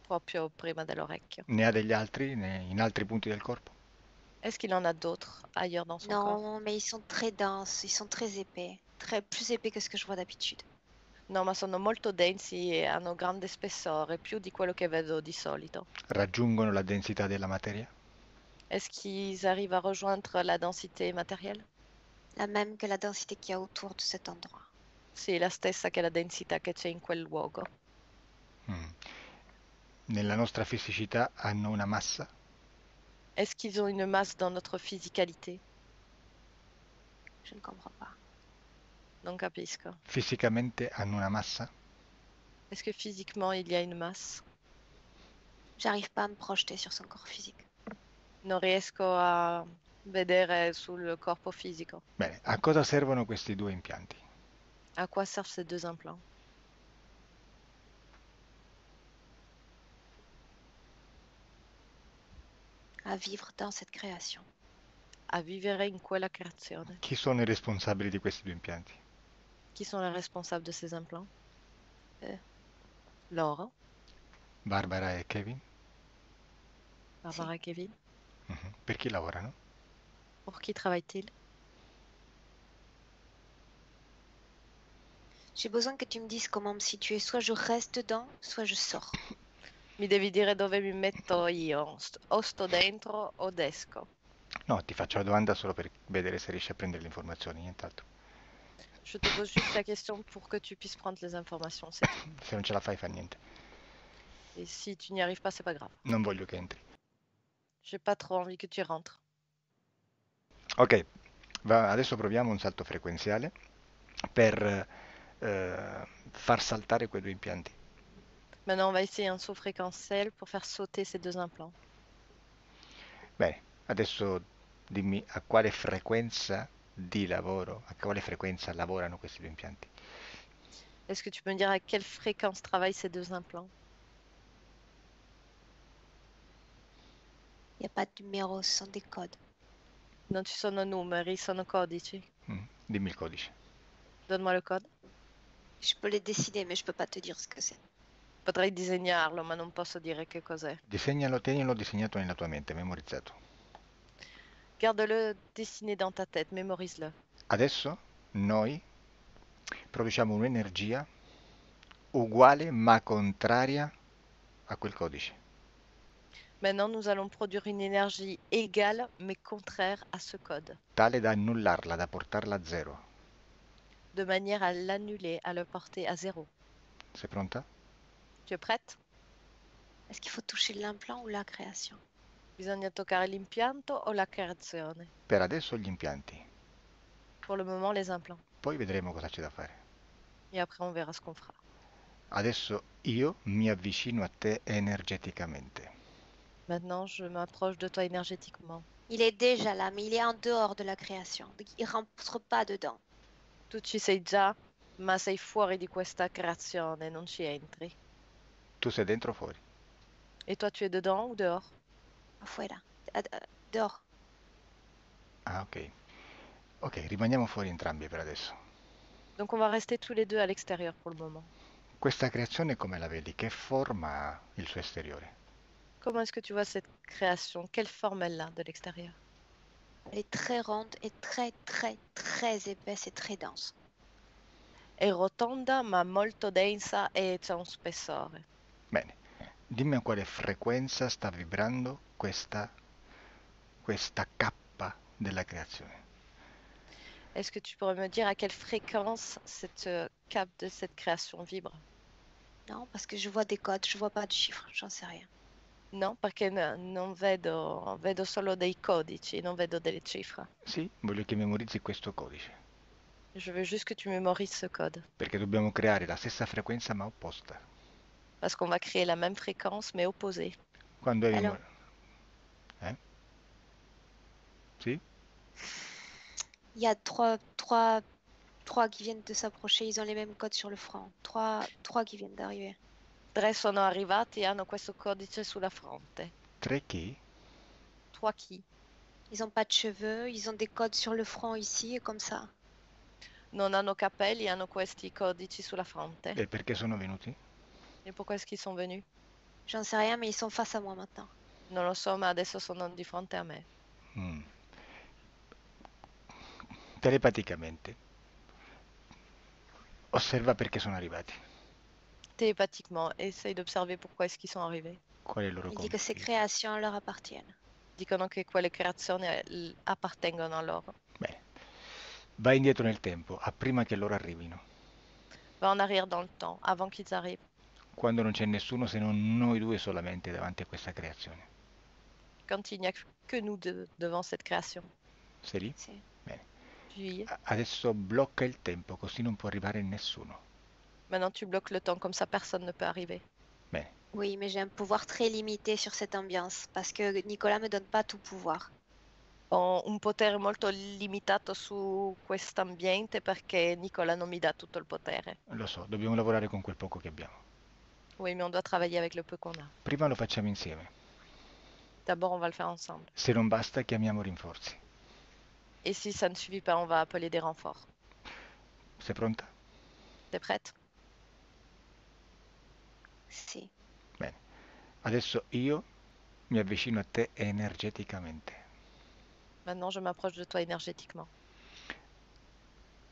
proprio prima dell'orecchio. Ne ha degli altri in altri punti del corpo? Est-ce qu'il en a d'autres ailleurs dans son corps? Non, mais ils sont très denses, ils sont très épais. Plus épais que ce que je vois d'habitude. No, ma sono molto densi e hanno grande spessore, più di quello che vedo di solito. Raggiungono la densità della materia? Est-ce qu'ils arrivent à rejoindre la densité matérielle? La même que la densité qu'il y a autour de cet endroit. Sì, la stessa che la densità che c'è in quel luogo. Mm. Nella nostra fisicità hanno una massa? Est-ce qu'ils ont une masse dans notre physicalité? Je ne comprends pas. Non capisco. Fisicamente hanno una massa? Est-ce que physiquement il y a une masse? J'arrive pas à me projeter sur son corps physique. Non riesco a vedere sul corpo fisico. Bene, a cosa servono questi due impianti? À quoi servent ces deux implants? À vivre dans cette création. A vivere in quella creazione. Chi sono i responsabili di questi due impianti? Qui sont les responsables de ces implants? Eux. Loro, Barbara e Kevin? Barbara et Kevin. Mhm. Per chi lavorano? Pour qui travaillent-ils? J'ai besoin que tu me dises comment me situer. Soit je reste dedans, soit je sors. Mi devi dire dove mi metto io. O sto dentro o esco. No, ti faccio la domanda solo per vedere se riesci a prendere le informazioni, nient'altro. Je te pose juste la question pour que tu puisses prendre les informations, c'est tout. Se non ce la fai, fa niente. Et si tu n'y arrives pas, c'est pas grave. Non voglio che entri. J'ai pas trop envie que tu rentres. Ok, adesso proviamo un salto frequenziale per far saltare quei due impianti. Maintenant, on va essayer un saut fréquentiel pour faire sauter ces deux implants. Bene, adesso dimmi a quale frequenza di lavoro, a quale frequenza lavorano questi due impianti. Est-ce que tu peux me dire à quelle fréquence travaillent ces deux implants? Il n'y a pas de numéro, ce sont des codes. Non ci sono numeri, sono codici. Dimmi il codice. Donne-moi le code. Je peux les décider, mais je peux pas te dire ce que c'est. Potrei disegnarlo, ma non posso dire che cos'è. Disegnalo, tienilo disegnato nella tua mente, memorizzato. Garde-le dessiné dans ta tête, mémorise-le. Adesso noi produciamo un'energia uguale ma contraria a quel codice. Maintenant, nous allons produire une énergie égale mais contraire à ce code, Tale da annullarla, da portarla a zero. de manière à l'annuler, à le porter à zéro. Sei pronta? Tu es prête? Est-ce qu'il faut toucher l'implant ou la création? Bisogna toccare l'impianto o la creazione? Per adesso gli impianti, Pour le moment, les implants. poi vedremo cosa c'è da fare. Et après, on verra ce qu'on fera. Adesso io mi avvicino a te energeticamente. Maintenant, je m'approche de toi énergétiquement. Il est déjà là, mais il est en dehors de la création. Donc il rentre pas dedans. Tu ci sei già, ma sei fuori di questa creazione, non ci entri. Tu sei dentro o fuori? Et toi, tu es dedans ou dehors? Afuera. Dehors. Ah, ok. Ok, rimaniamo fuori entrambi per adesso. Donc, on va rester tous les deux à l'extérieur pour le moment. Questa creazione come la vedi? Che forma ha il suo esteriore? Comment est-ce que tu vois cette création? Quelle forme elle a de l'extérieur? Elle est très ronde et très, très, très épaisse et très dense. È rotonda ma molto densa e c'è un spessore. Bene, dimmi a quale frequenza sta vibrando questa cappa della creazione. Est-ce que tu pourrais me dire à quelle fréquence cette cape de cette création vibre? Non, parce que je vois des codes, je vois pas de chiffres, j'en sais rien. No, perché non vedo solo dei codici, non vedo delle cifre. Sì, voglio che memorizzi questo codice. Je veux juste que tu mémorises ce code. perché dobbiamo creare la stessa frequenza ma opposta. Parce qu'on va créer la même fréquence, mais opposée. Quando Amy Alors, Eh? Sì? il y a trois qui viennent de s'approcher. Ils ont les mêmes codes sur le front. Trois qui viennent d'arriver. 3 sono arrivati e hanno questo codice sulla fronte. 3 chi? 3 chi? Ils n'ont pas de cheveux. Ils ont des codes sur le front ici et comme ça. Non hanno capelli, hanno questi codici sulla fronte. E perché sono venuti? E pourquoi est-ce qu'ils sont venus? J'en sais rien, mais ils sont face à moi maintenant. Non lo so, ma adesso sono di fronte a me. Mm. Telepaticamente. Osserva perché sono arrivati. Télépathiquement, essaye d'observer pourquoi est-ce qu'ils sont arrivés. Qual è il loro Il dit que ces compito? créations leur appartiennent. Dicono che quelle creazioni appartengono a loro. Bene. Vai indietro nel tempo, a prima che loro arrivino. Va en arrière dans le temps, avant qu'ils arrivent. Quando non c'è nessuno se non noi due solamente davanti a questa creazione. Quand il n'y a que nous deux devant cette création. Sei lì? Sì. Bene. Tu y es? Adesso blocca il tempo, così non può arrivare nessuno. Maintenant tu bloques le temps, comme ça personne ne peut arriver. Bene. Oui, mais j'ai un pouvoir très limité sur cette ambiance parce que Nicolas me donne pas tout pouvoir. Ho un potere molto limitato su quest'ambiente perché Nicola non mi dà tutto il potere. Lo so, dobbiamo lavorare con quel poco che abbiamo. Oui, mais on doit travailler avec le peu qu'on a. Prima lo facciamo insieme. D'abord, on va le faire ensemble. Se non basta, chiamiamo rinforzi. Et si ça ne suffit pas, on va appeler des renforts. Sei pronta? T'es prête? Sì. Bene. Adesso io mi avvicino a te energeticamente. Maintenant, je m'approche de toi énergétiquement.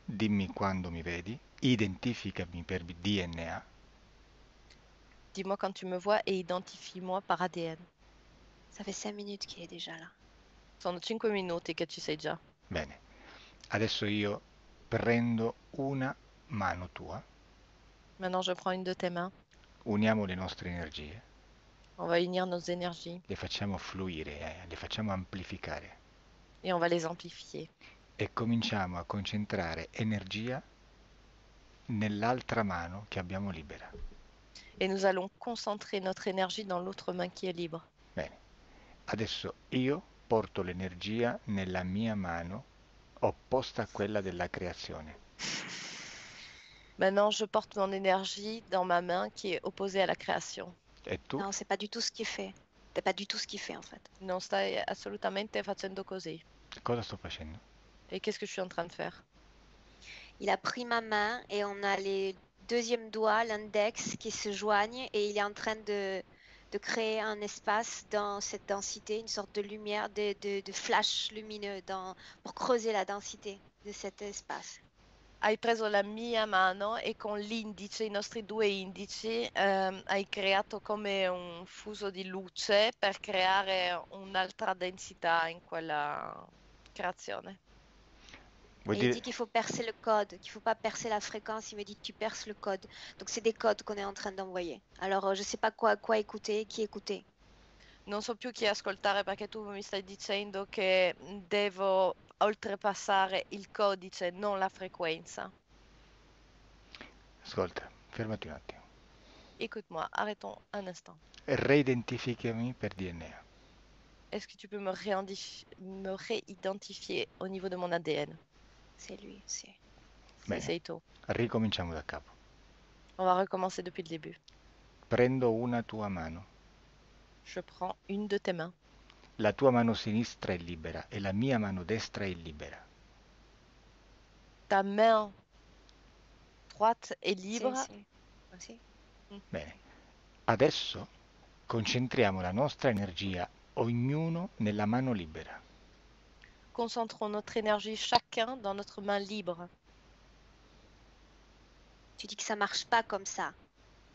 Dimmi quando mi vedi, identificami per DNA. Dis-moi quand tu me vois et identifie-moi par ADN. Ça fait 5 minutes qu'il est déjà là. Sono 5 minuti che ci sei già. Bene. Adesso io prendo una mano tua, Maintenant, je prends une de tes mains. uniamo le nostre energie, On va unir nos énergies le facciamo fluire, le facciamo amplificare et on va les amplifier. e cominciamo a concentrare energia nell'altra mano che abbiamo libera. Et nous allons concentrer notre énergie dans l'autre main qui est libre. Bene. Adesso io porto l'energia nella mia mano opposta a quella della creazione. Maintenant, je porte mon énergie dans ma main qui est opposée à la création. E tu? Non, c'est pas du tout ce qu'il fait. C'est pas du tout ce qu'il fait en fait. Non stai assolutamente facendo così. Cosa sto facendo? Et qu'est-ce que je suis en train de faire? Il a pris ma main et on a les deuxièmes doigts, l'index, qui se joignent et il est en train de créer un espace dans cette densité, une sorte de lumière, de flash lumineux pour creuser la densité de cet espace. Hai preso la mia mano e con l'indice, i nostri due indici, hai creato come un fuso di luce per creare un'altra densità in quella creazione. Vuol Et il dire, dit qu'il faut percer le code, qu'il faut pas percer la fréquence. Il me dit tu perces le code. Donc c'est des codes qu'on est en train d'envoyer. Alors je sais pas quoi écouter, qui écouter. Non so più chi ascoltare perché tu mi stai dicendo che devo oltrepassare il codice, non la frequenza. ascolta, fermati un attimo. Écoute-moi, arrêtons un instant. Reidentificami per DNA. Est-ce que tu peux me réidentifier au niveau de mon ADN? C'est lui, c'est. Sì, Bene. sei tu. Ricominciamo da capo. On va recommencer depuis le début. Prendo una tua mano. Je prends une de tes mains. La tua mano sinistra è libera e la mia mano destra è libera. Ta main droite est Sì, libre. sì. Sì. Bene. Adesso concentriamo la nostra energia ognuno nella mano libera. Concentrons notre énergie chacun dans notre main libre. Tu dis que ça marche pas comme ça.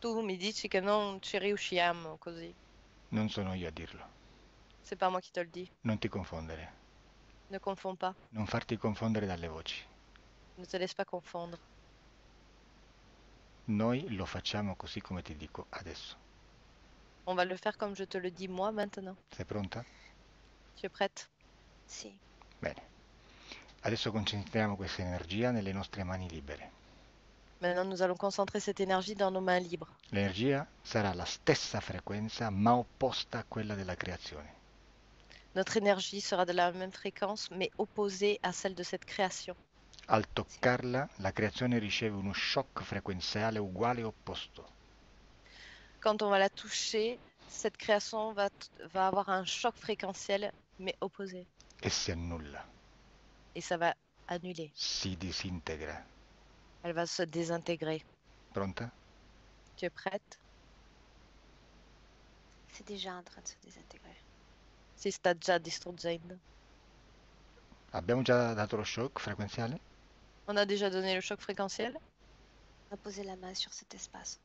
Tu mi dici che non ci riusciamo così. Non sono io a dirlo. C'est pas moi qui te le dis. Non ti confondere. Ne confonds pas. Non farti confondere dalle voci. Ne te laisse pas confondre. Noi lo facciamo così come ti dico adesso. On va le faire comme je te le dis moi maintenant. Sei pronta? Tu es prête? Sì. Bene. Adesso concentriamo questa energia nelle nostre mani libere. Maintenant, nous allons concentrer cette énergie dans nos mains libres. L'energia sarà la stessa frequenza ma opposta a quella della creazione. Notre énergie sera de la même fréquence, mais opposée à celle de cette création. Al toccarla, la creazione riceve uno shock frequenziale uguale e opposto. Quand on va la toucher, cette création va avoir un choc fréquentiel, mais opposé. E si annulla, Et ça va annuler. si disintegra. Elle va se désintégrer. Pronta? Tu es prête? C'est déjà en train de se désintégrer. Si sta già distruggendo. Abbiamo già dato lo shock frequenziale? On a déjà donné le choc fréquentiel? On a posé la main sur cet espace.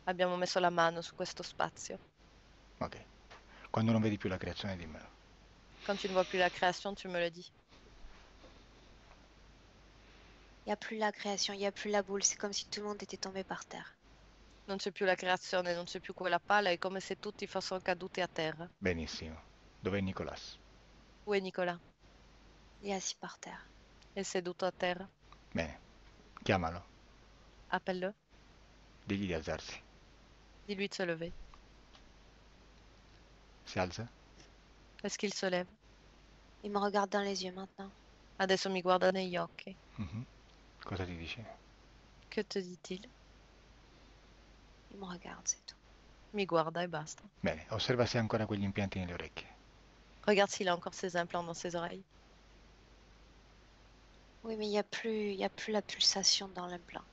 Abbiamo messo la mano su questo spazio. Ok. Quando non vedi più la creazione, dimmelo. Quand tu ne vois plus la création, tu me le dis. Il n'y a plus la création, il n'y a plus la boule. C'est comme si tout le monde était tombé par terre. Non c'è più la creazione, non c'è più quella palla, è come se tutti fossero caduti a terra. Benissimo. Dov'è Nicolas? Où est Nicolas? Il est assis par terre. È seduto a terra. Bene. Chiamalo. Appelle-le. Digli di alzarsi. Dis-lui de se lever. Si alza? Est-ce qu'il se lève? Il me regarde dans les yeux maintenant. Adesso mi guarda negli occhi. Mhm. Cosa ti dice? Que te dit-il? Il me regarde, c'est tout. Mi guarda e basta. Bene. Osserva se ha ancora quegli impianti nelle orecchie. Regarde s'il a encore ses implants dans ses oreilles. Oui, mais il n'y a plus la pulsation dans l'implant.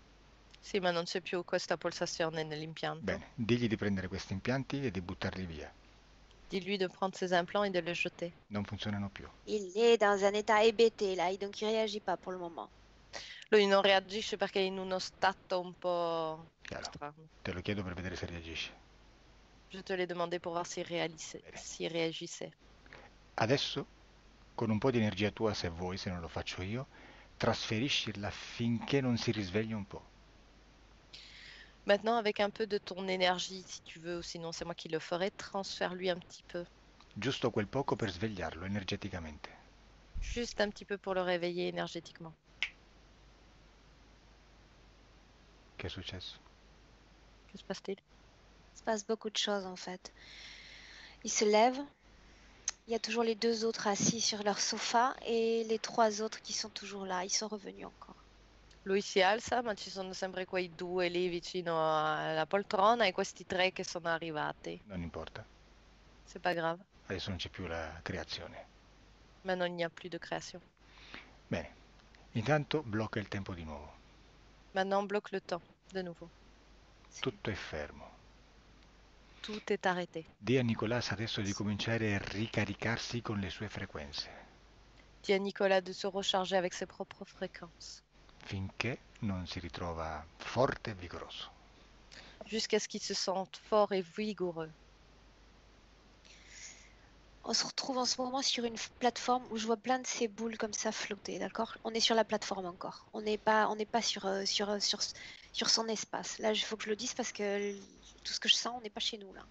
Sì, ma non c'è più questa pulsazione nell'impianto. Bene. Digli di prendere questi impianti e di buttarli via. Dis-lui de prendre ses implants et de les jeter. Non funzionano più. Il est dans un état hébété, là, et donc il réagit pas pour le moment. Lui non reagisce perché è in uno stato un po' Chiaro. strano. Te lo chiedo per vedere se reagisce. Je te l'ai demandé pour voir s'il réagissait. Adesso, con un po' di energia tua, se vuoi, se non lo faccio io, trasferiscila finché non si risveglia un po'. Maintenant, avec un peu de ton énergie, si tu veux, ou sinon c'est moi qui le ferai, transfère-lui un petit peu. Giusto quel poco per svegliarlo energeticamente. Juste un petit peu pour le réveiller énergétiquement. Che è successo? Que se passe-t-il? Il se passe beaucoup de choses en fait. Il se lève. Il y a toujours les deux autres assis sur leur sofa et les trois autres qui sont toujours là. Ils sont revenus encore. Lui si alza, ma ci sono sempre quei due lì vicino alla poltrona e questi tre che sono arrivati. Non importa. C'est pas grave. Adesso non c'è più la creazione. Maintenant, il n'y a plus de création. Bene. Intanto blocca il tempo di nuovo. Maintenant, on bloque le temps, de nouveau. Tutto è fermo. Tout est arrêté. Dì a Nicolas adesso di cominciare a ricaricarsi con le sue frequenze, Dis à Nicolas de se recharger avec ses propres fréquences, finché non si ritrova forte e vigoroso. jusqu'à ce qu'il se sente fort et vigoureux. On se retrouve en ce moment sur une plateforme où je vois plein de ces boules comme ça flotter, d'accord? On est sur la plateforme encore. On n'est pas sur son espace. Là, il faut que je le dise parce que tout ce que je sens, on n'est pas chez nous là.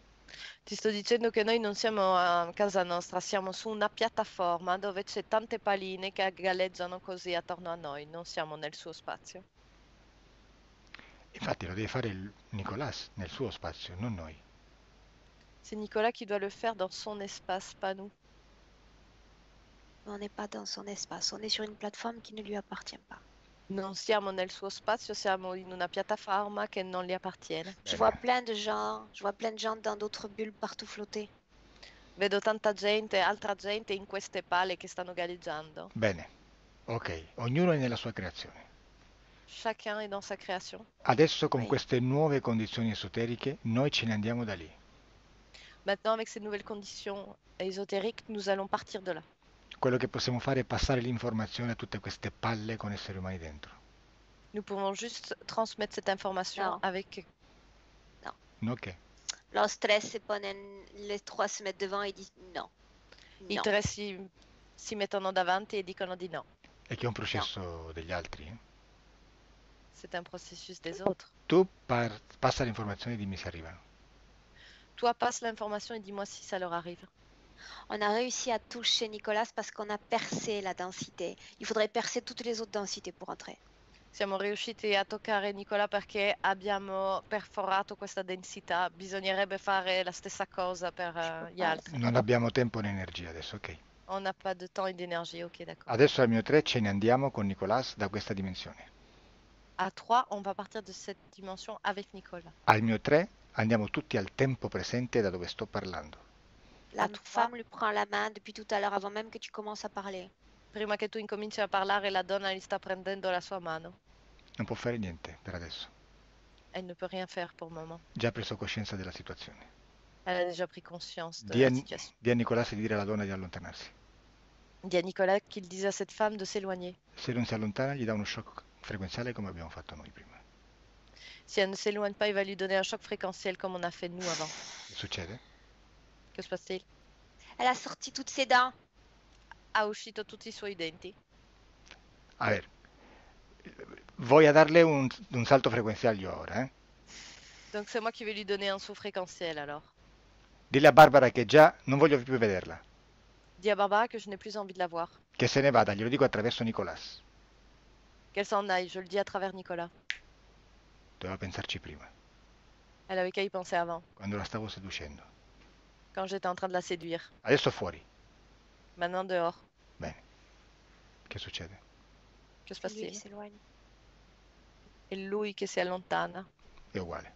Ti sto dicendo che noi non siamo a casa nostra, siamo su una piattaforma dove c'è tante palline che galleggiano così attorno a noi, non siamo nel suo spazio. Infatti lo deve fare Nicolas nel suo spazio, non noi. C'est Nicolas qui doit le faire dans son espace, pas nous. On n'est pas dans son espace. On est sur une plateforme qui ne lui appartient pas. Non siamo nel suo spazio, siamo in una piattaforma che non gli appartiene. Je vois plein de gens dans d'autres bulles partout flotter. Vedo tanta gente, altra gente in queste pale che stanno galleggiando. Bene, ok, ognuno è nella sua creazione. Chacun est dans sa création. Adesso con Oui. queste nuove condizioni esoteriche noi ce ne andiamo da lì. Maintenant, avec ces nouvelles conditions ésotériques, nous allons partir de là. Quello che possiamo fare è passare l'informazione a tutte queste palle con esseri umani dentro. Nous pouvons juste transmettre cette information Non. avec... Ok, Leur stress, se ponen, les trois se mettent devant et disent non. I Non. tre si mettono davanti e dicono di no. è che è un processo degli altri. C'est un processus des autres. Tu passa l'informazione e dimmi se arrivano. Toi, passe l'information et dis-moi si ça leur arrive. On a réussi à toucher Nicolas parce qu'on a percé la densité. Il faudrait percer toutes les autres densités pour entrer. Siamo riusciti a toccare Nicola perché abbiamo perforato questa densità. Bisognerebbe fare la stessa cosa per gli altri. Non abbiamo tempo né energia adesso, ok. On n'a pas de temps et d'énergie, ok, d'accord. Adesso al mio 3 ce ne andiamo con Nicolas da questa dimensione. À 3, on va partir de cette dimension avec Nicolas. Al mio 3 andiamo tutti al tempo presente da dove sto parlando. La À 3, femme lui prend la main depuis tout à l'heure, avant même que tu commences à parler. prima che tu incominci a parlare, la donna gli sta prendendo la sua mano. Non può fare niente per adesso. Elle ne peut rien faire pour le moment. Già ha preso coscienza della situazione. Elle a déjà pris conscience de Di la a, situation. di a Nicolas di dire alla donna di allontanarsi. Dit à Nicolas qu'il dise à cette femme de s'éloigner. Se non si allontana gli dà uno shock frequenziale come abbiamo fatto noi prima. Si elle ne s'éloigne pas, il va lui donner un choc fréquentiel comme on a fait nous avant. Che succede? Que se passe-t-il? Elle a sorti toutes ses dents. Ha uscito tutti i suoi denti. A ver, voy a darle un salto frecuencial yo ahora, ¿eh? Donc c'est moi qui vais lui donner un saut fréquentiel alors. Dile a Barbara che già non voglio più vederla, Dis à Barbara que je n'ai plus envie de la voir. che se ne vada, glielo dico attraverso Nicolas. Qu'elle s'en aille, je le dis à travers Nicolas. Doveva pensarci prima, Elle avait qu'à y penser avant, quando la stavo seducendo. quand j'étais en train de la séduire. Adesso fuori. Maintenant dehors. Bene. Che succede? Que se Lui, il passe-t-il? s'éloigne. E lui che si allontana. È uguale.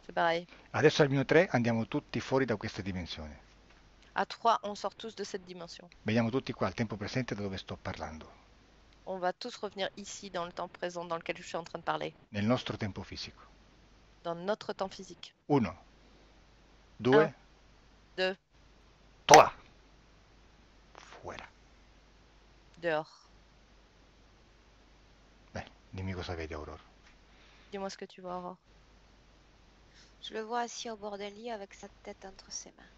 C'est pareil. Adesso al mio 3 andiamo tutti fuori da questa dimensione. À 3, on sort tous de cette dimension. Veniamo tutti qua al tempo presente da dove sto parlando, On va tous revenir ici, dans le temps présent dans lequel je suis en train de parler. nel nostro tempo fisico. Dans notre temps physique. 1, 2, 2, 3. Fuera. dehors. Bene, dimmi cosa vedi, Aurora. Dis-moi ce que tu vois, Aurore. Je le vois assis au bord d'un lit avec sa tête entre ses mains.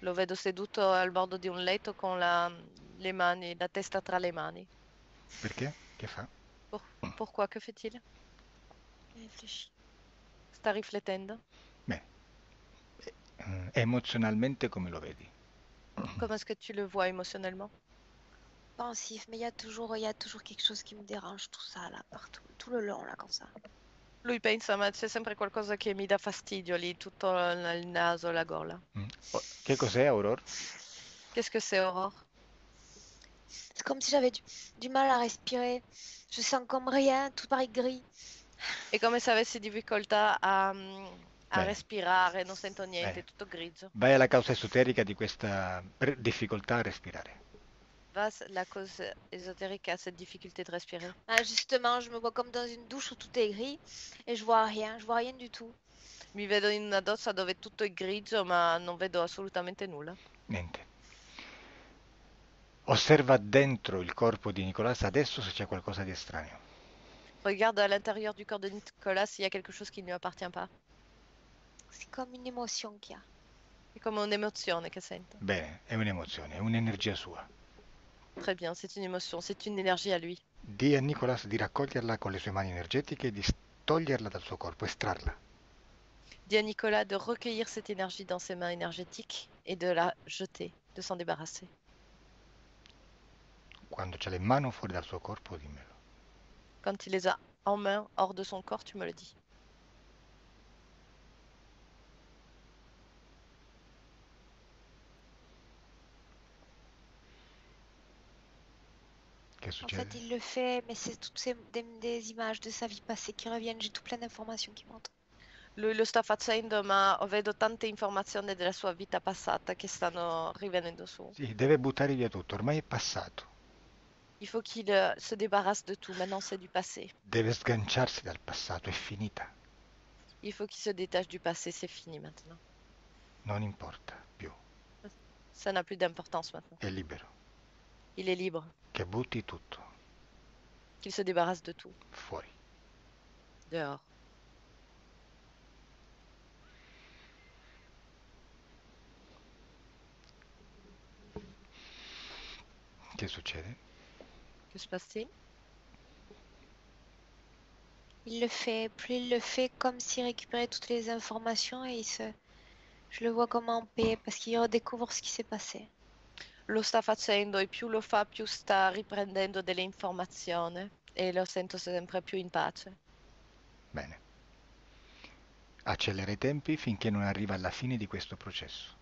Lo vedo seduto al bordo di un letto con le mani, la testa tra le mani. Perché? Che fa? Pourquoi? Que fait-il? Il réfléchit. Sta riflettendo? Emozionalmente come lo vedi? Comment est-ce que tu le vois émotionnellement? Pensif, mais il y a toujours quelque chose qui me dérange, tout ça, là, partout, tout le long, là, comme ça. Lui pensa, ma c'è sempre qualcosa che mi dà fastidio lì, tutto il naso, la gola. Che cos'è, Aurora? Qu'est-ce que c'est, Aurore? C'est comme si j'avais du mal à respirer. Je sens comme rien, tout paraît gris. È come se avessi difficoltà a Bene. respirare, non sento niente, Bene. è tutto grigio. Vai alla causa esoterica di questa difficoltà a respirare. La cause ésotérique a cette difficulté de respirer. Ah, justement, je me vois comme dans une douche où tout est gris et je vois rien du tout. Mi vedo in una doccia dove tutto è grigio, ma non vedo assolutamente nulla. Niente. Osserva dentro il corpo di Nicolas adesso se c'è qualcosa di estraneo. Regarde à l'intérieur du corps de Nicolas s'il y a quelque chose qui ne lui appartient pas. C'est comme une émotion qu'il y a. È come un'emozione che sento. Bene, è un'emozione, è un'energia sua. Très bien, c'est une émotion, c'est une énergie à lui. Di a Nicolas di raccoglierla con le sue mani energetiche e di toglierla dal suo corpo, estrarla. Dis à Nicolas de recueillir cette énergie dans ses mains énergétiques et de la jeter, de s'en débarrasser. Quando c'ha le mani fuori dal suo corpo, dimmelo. Quand il les a en main, hors de son corps, tu me le dis. Che En succede? fait, il le fait, mais c'est toutes des images de sa vie passée qui reviennent. J'ai tout plein d'informations qui montent. Lui lo sta facendo, ma vedo tante informazioni della sua vita passata che stanno rivenendo su. Sì, deve buttare via tutto, ormai è passato. Il faut qu'il se débarrasse de tout, maintenant c'est du passé. Deve sganciarsi dal passato, è finita. Il faut qu'il se détache du passé, c'est fini maintenant. Non importa più, Ça n'a plus d'importance maintenant. è libero. Il est libre, Che butti tutto qu'il se débarrasse de tout, fuori. dehors. Che succede? Que se passe-t-il? Il le fait, plus il le fait comme s'il récupérait toutes les informations et Je le vois comme en paix parce qu'il redécouvre ce qui s'est passé. Lo sta facendo e più lo fa, più sta riprendendo delle informazioni e lo sento sempre più in pace. Bene. Accelera i tempi finché non arriva alla fine di questo processo.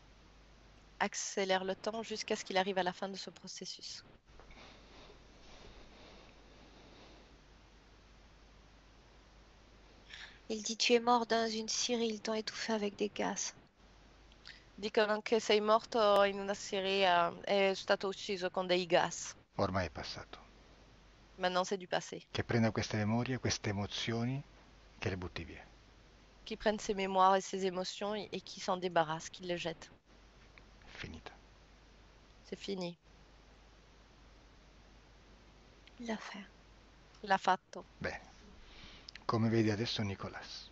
Accélère le temps jusqu'à ce qu'il arrive à la fin de ce processus. Il dit tu es mort dans une scierie, ils t'ont étouffé avec des gaz. Dicono che sei morto in una Siria e è stato ucciso con dei gas. Ormai è passato. Maintenant c'est du passé. Che prenda queste memorie, queste emozioni, che le butti via. Qui prennent ses mémoires et ses émotions et qui s'en débarrassent, qui les jettent. Finita. C'est fini. Il l'a fait. L'ha fatto. Bene. Come vedi adesso Nicolas?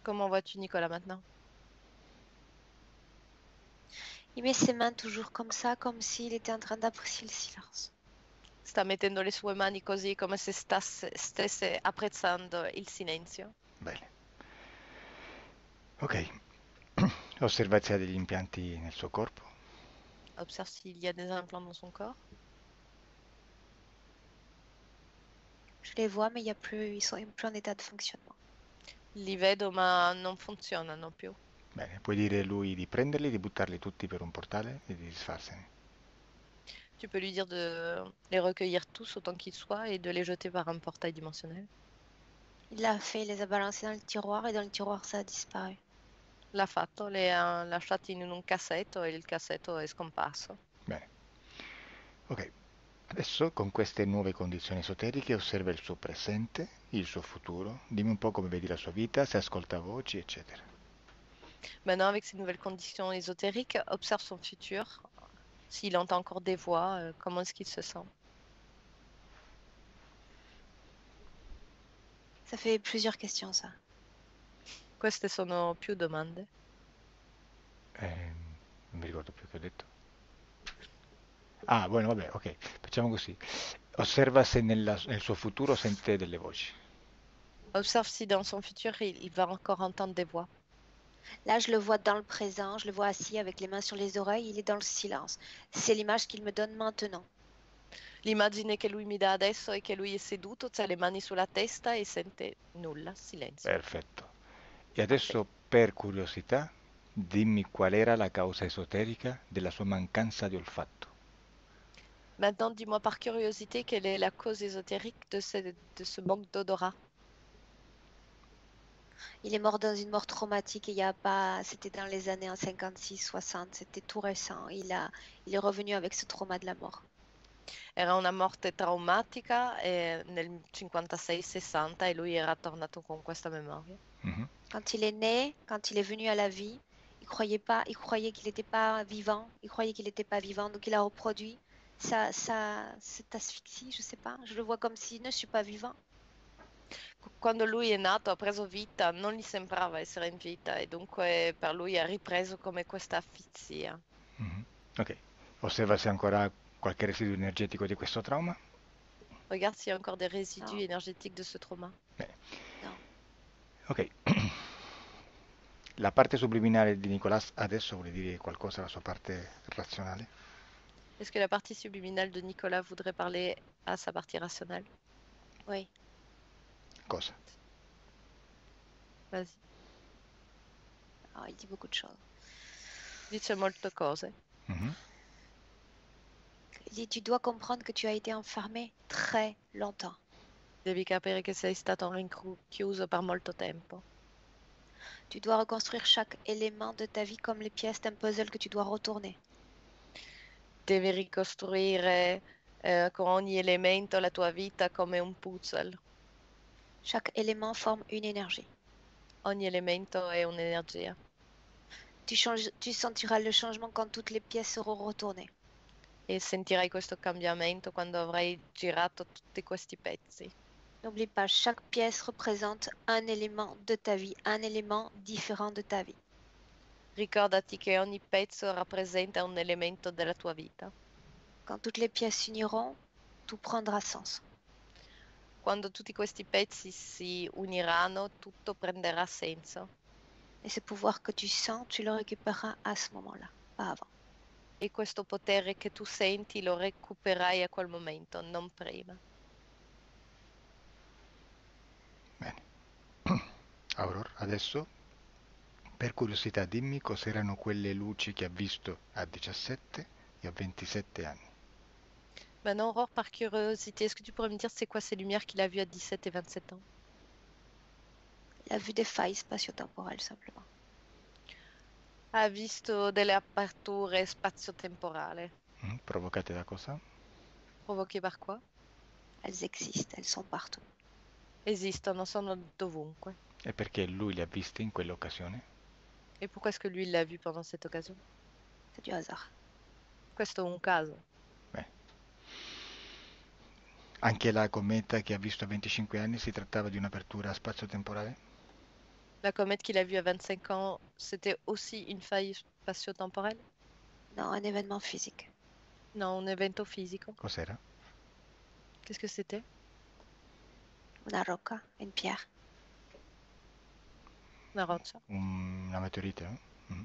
Comment vois-tu Nicolas maintenant? Il met ses mains toujours comme ça, comme s'il était en train d'apprécier le silence. Sta mettendo le sue mani così come se stesse apprezzando il silenzio. Bene. Ok. Osserva se ha degli impianti nel suo corpo. Observe s'il y a des implants dans son corps. Je les vois, mais il y a plus, ils sont plus en état de fonctionnement. Li vedo ma non funzionano più. Bene, puoi dire a lui di prenderli, di buttarli tutti per un portale e di disfarsene. Tu peux lui dire de les recueillir tous autant qu'ils soient et de les jeter par un portail dimensionnel. Il l'a fait, il les a balancés dans le tiroir et dans le tiroir ça a disparu. L'ha fatto, le ha lasciati in un cassetto e il cassetto è scomparso. Bene. Ok. Adesso con queste nuove condizioni esoteriche osserva il suo presente, il suo futuro, dimmi un po' come vedi la sua vita, se ascolta voci, eccetera. Maintenant, avec ces nouvelles conditions ésotériques, observe son futur, s'il entend encore des voix, comment est-ce qu'il se sent. Ça fait plusieurs questions ça. Queste sono più domande. Non mi ricordo più che ho detto. Ah, bueno, vabbè, ok, facciamo così. Osserva se nel suo futuro sente delle voci. Observe si dans son futur, il va encore entendre des voix. Là, je le vois dans le présent, je le vois assis avec les mains sur les oreilles, il est dans le silence. C'est l'image qu'il me donne maintenant. L'immagine che lui mi dà adesso è che lui è seduto, ha le mani sulla testa e sente nulla, silenzio. Perfetto. E adesso, per curiosità, dimmi qual era la causa esoterica della sua mancanza di olfatto. Maintenant, dis-moi par curiosité, quelle est la cause ésotérique de ce manque d'odorat? Il est mort dans une mort traumatique, il y a pas, c'était dans les années 56-60, c'était tout récent. Il est revenu avec ce trauma de la mort. Era una morte traumatica nel 56-60 e lui era tornato con questa memoria. Mhm. Quand il est né, quand il est venu à la vie, il croyait qu'il n'était pas vivant, il croyait qu'il n'était pas vivant, donc il a reproduit cette asphyxie, je sais pas, je le vois comme si ne suis pas vivant. Quando lui è nato, ha preso vita, non gli sembrava essere in vita e dunque per lui ha ripreso come questa asfissia. Mhm. Ok, osserva se ancora qualche residuo energetico di questo trauma. Regarde s'il y a encore des résidus Non. énergétiques de ce trauma. Bene. No. Ok. La parte subliminale di Nicolas adesso vuole dire qualcosa, la sua parte razionale? Est-ce que la partie subliminale de Nicolas voudrait parler à sa partie rationnelle? Oui, Cosa? Vas-y, il dit beaucoup de choses. dice molte cose. Mhm. Il dit tu dois comprendre que tu as été enfermé très longtemps. Devi capire che sei stato rinchiuso per molto tempo. Tu dois reconstruire chaque élément de ta vie comme les pièces d'un puzzle que tu dois retourner. Devi ricostruire con ogni elemento la tua vita come un puzzle. Chaque élément forme une énergie. Ogni elemento è un'energia. Tu sentiras le changement quand toutes les pièces seront retournées. E sentirai questo cambiamento quando avrai girato tutti questi pezzi. N'oublie pas, chaque pièce représente un élément de ta vie, un élément différent de ta vie. Ricordati che ogni pezzo rappresenta un elemento della tua vita. Quand toutes les pièces s'uniront, tout prendra sens. Quando tutti questi pezzi si uniranno, tutto prenderà senso. Et ce pouvoir que tu sens, tu le récupéreras à ce moment-là, pas avant. E questo potere che tu senti lo recuperai a quel momento, non prima. Bene. Aurora, adesso, per curiosità, dimmi cos'erano quelle luci che ha visto a 17 e a 27 anni. Maintenant, Aurore, par curiosité, est-ce que tu pourrais me dire c'est quoi ces lumières qu'il a vues à 17 et 27 ans? Il a vu des failles spatio-temporelles simplement. Ha visto delle aperture spazio-temporali. Provocate da cosa? Provoqué par quoi? Elles existent, elles sont partout. Esistono, sono dovunque. E perché lui le ha viste in quell'occasione? E pourquoi est-ce que lui l'a vu pendant cette occasion? C'est du hasard. Questo è un caso. Beh. Anche la cometa che ha visto a 25 anni si trattava di un'apertura spazio-temporale? La comète qu'il a vue à 25 ans, c'était aussi une faille spatio-temporelle? Non, un événement physique. Non, un evento fisico. Cos'era? Qu'est-ce que c'était? Una rocca, une pierre. Una roccia, Una meteorite, no? Mm.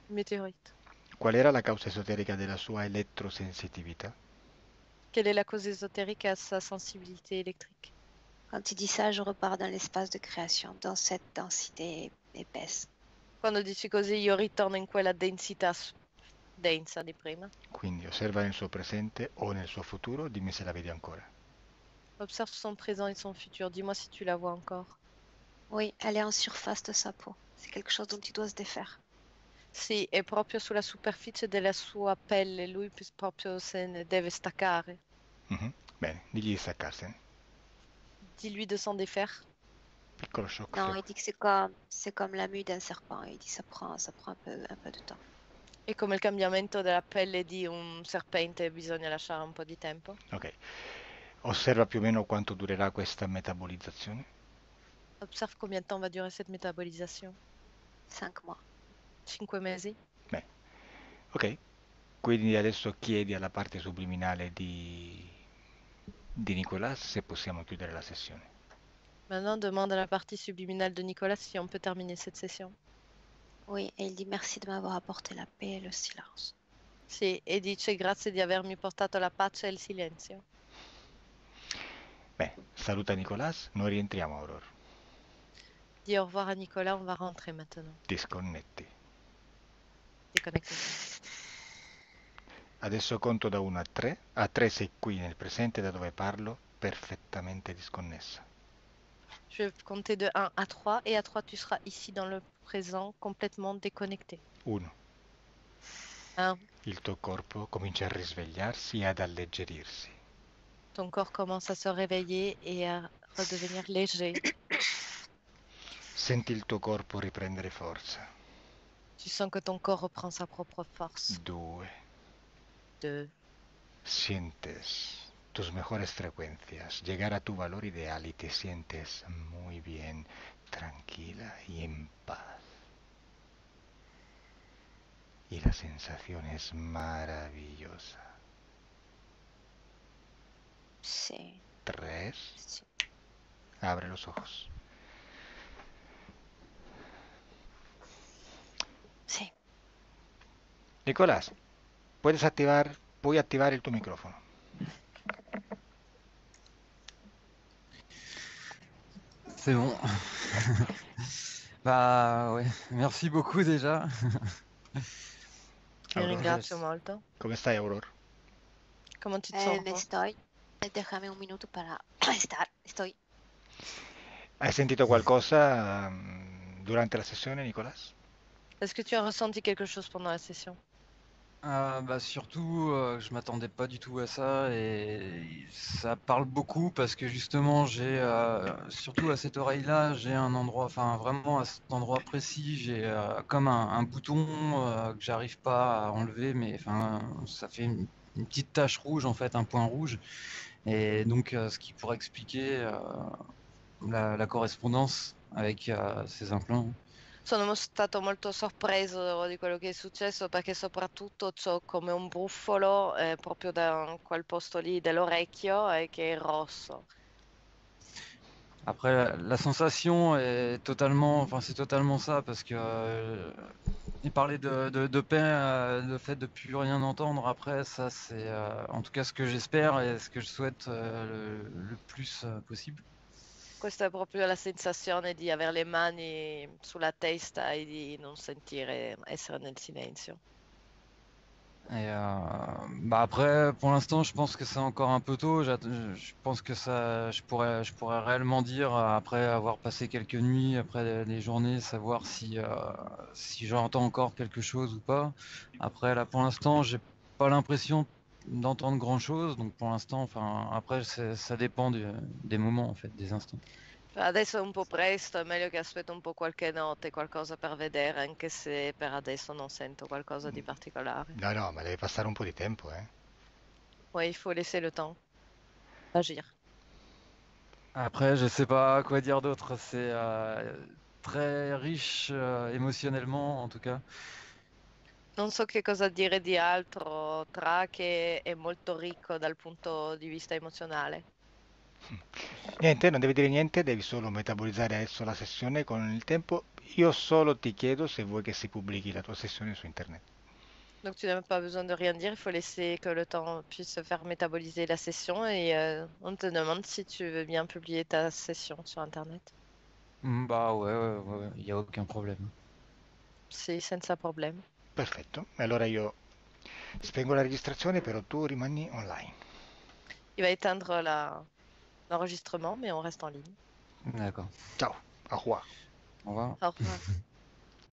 une météorite. Qual era la causa esoterica della sua elettrosensitività? Quelle est la cause ésotérique à sa sensibilité électrique? Quand tu dis ça, je repars dans l'espace de création, dans cette densité épaisse. Quando dici così io ritorno in quella densità densa di prima. Quindi osserva nel suo presente o nel suo futuro, dimmi se la vedi ancora. Observe son présent et son futur. Dis-moi si tu la vois encore. Oui, elle est en surface de sa peau. C'est quelque chose dont il doit se défaire. Sì, è proprio sulla superficie della sua pelle. Lui proprio se ne deve staccare. Bene, digli di staccarsene. Dis-lui de s'en défaire. Piccolo shock. Non, il dit que c'est comme la mue d'un serpent. Il dit que ça prend un peu de temps. È come il cambiamento della pelle di un serpente, bisogna lasciare un po' di tempo. Ok. Osserva più o meno quanto durerà questa metabolizzazione. Observe combien de temps va durer cette métabolisation. 5 mois. 5 mesi. Beh, ok. Quindi adesso chiedi alla parte subliminale di Nicolas se possiamo chiudere la sessione. Maintenant, demande à la partie subliminale de Nicolas si on peut terminer cette session. Oui, et il dit merci de m'avoir apporté la paix et le silence. Sì, e dice grazie di avermi portato la pace e il silenzio. Beh, saluta Nicolas, noi rientriamo Aurora. Dis au revoir à Nicolas, on va rentrer maintenant. Disconnetti. Déconnecté. Adesso conto da 1 a 3. A 3 sei qui nel presente da dove parlo, perfettamente disconnessa. Je vais compter de 1 à 3 et à 3 tu seras ici dans le présent complètement déconnecté. 1. 1. Il tuo corpo comincia a risvegliarsi e ad alleggerirsi. Ton corps commence à se réveiller et à redevenir léger. Senti il tuo corpo riprendere forza. Tu sens que ton corps reprend sa propre force. 2. 2. Sientes tus mejores frecuencias, llegar a tu valor ideal y te sientes muy bien, tranquila y en paz. Y la sensación es maravillosa. Sí. 3. Sí. Abre los ojos. Sí. Nicolás, puedes voy a activar tu micrófono. C'est bon. Bah ouais, merci beaucoup déjà. Ti ringrazio molto. Come stai, Aurora? Comment tu te Me sens? estoy. Déjame un minuto para estar. Estoy. Hai sentito qualcosa durante la sessione, Nicolás? Est-ce que tu as ressenti quelque chose pendant la session? Bah surtout, je m'attendais pas du tout à ça et ça parle beaucoup parce que justement j'ai surtout à cette oreille-là, j'ai un endroit, enfin vraiment à cet endroit précis, j'ai comme un bouton que j'arrive pas à enlever, mais enfin ça fait une petite tache rouge en fait, un point rouge, et donc ce qui pourrait expliquer la correspondance avec ces implants. Sono stato molto sorpreso di quello che è successo perché soprattutto c'ho come un brufolo proprio da quel posto lì dell'orecchio che è rosso. Après, la sensation est totalement, enfin c'est totalement ça, parce que il parlait de paix, le fait de plus rien entendre après, ça c'est en tout cas ce que j'espère et ce que je souhaite le plus possible. Questa è proprio la sensazione di avere le mani sulla testa e di non sentire essere nel silenzio. Et bah après, pour l'instant, je pense que c'est encore un peu tôt. Je pense que ça, je pourrais réellement dire après avoir passé quelques nuits, après des journées, savoir si j'entends encore quelque chose ou pas. Après, là, pour l'instant, j'ai pas l'impression d'entendre grand-chose. Donc, pour l'instant, enfin, après, ça dépend des moments, en fait, des instants. Adesso è un po' presto, è meglio che aspetto un po' qualche notte, qualcosa per vedere, anche se per adesso non sento qualcosa di particolare. No, no, ma deve passare un po' di tempo, eh. Oui, il faut laisser le temps d'agir. Après, je sais pas quoi dire d'autre. C'est très riche émotionnellement, en tout cas. Non so che cosa dire di altro, tra che è molto ricco dal punto di vista emozionale. Niente, non devi dire niente, devi solo metabolizzare adesso la sessione con il tempo. Io solo ti chiedo se vuoi che si pubblichi la tua sessione su internet. Donc tu n'as même pas besoin de rien dire, il faut laisser que le temps puisse faire métaboliser la session et on te demande si tu veux bien publier ta session sur Internet. Bah ouais, il y a aucun problème. Sì, senza problemi. Perfetto, e allora io spengo la registrazione, però tu rimani online. Il va éteindre l'enregistrement, mais on reste en ligne. D'accord. Ciao, au revoir. Au revoir. Au revoir.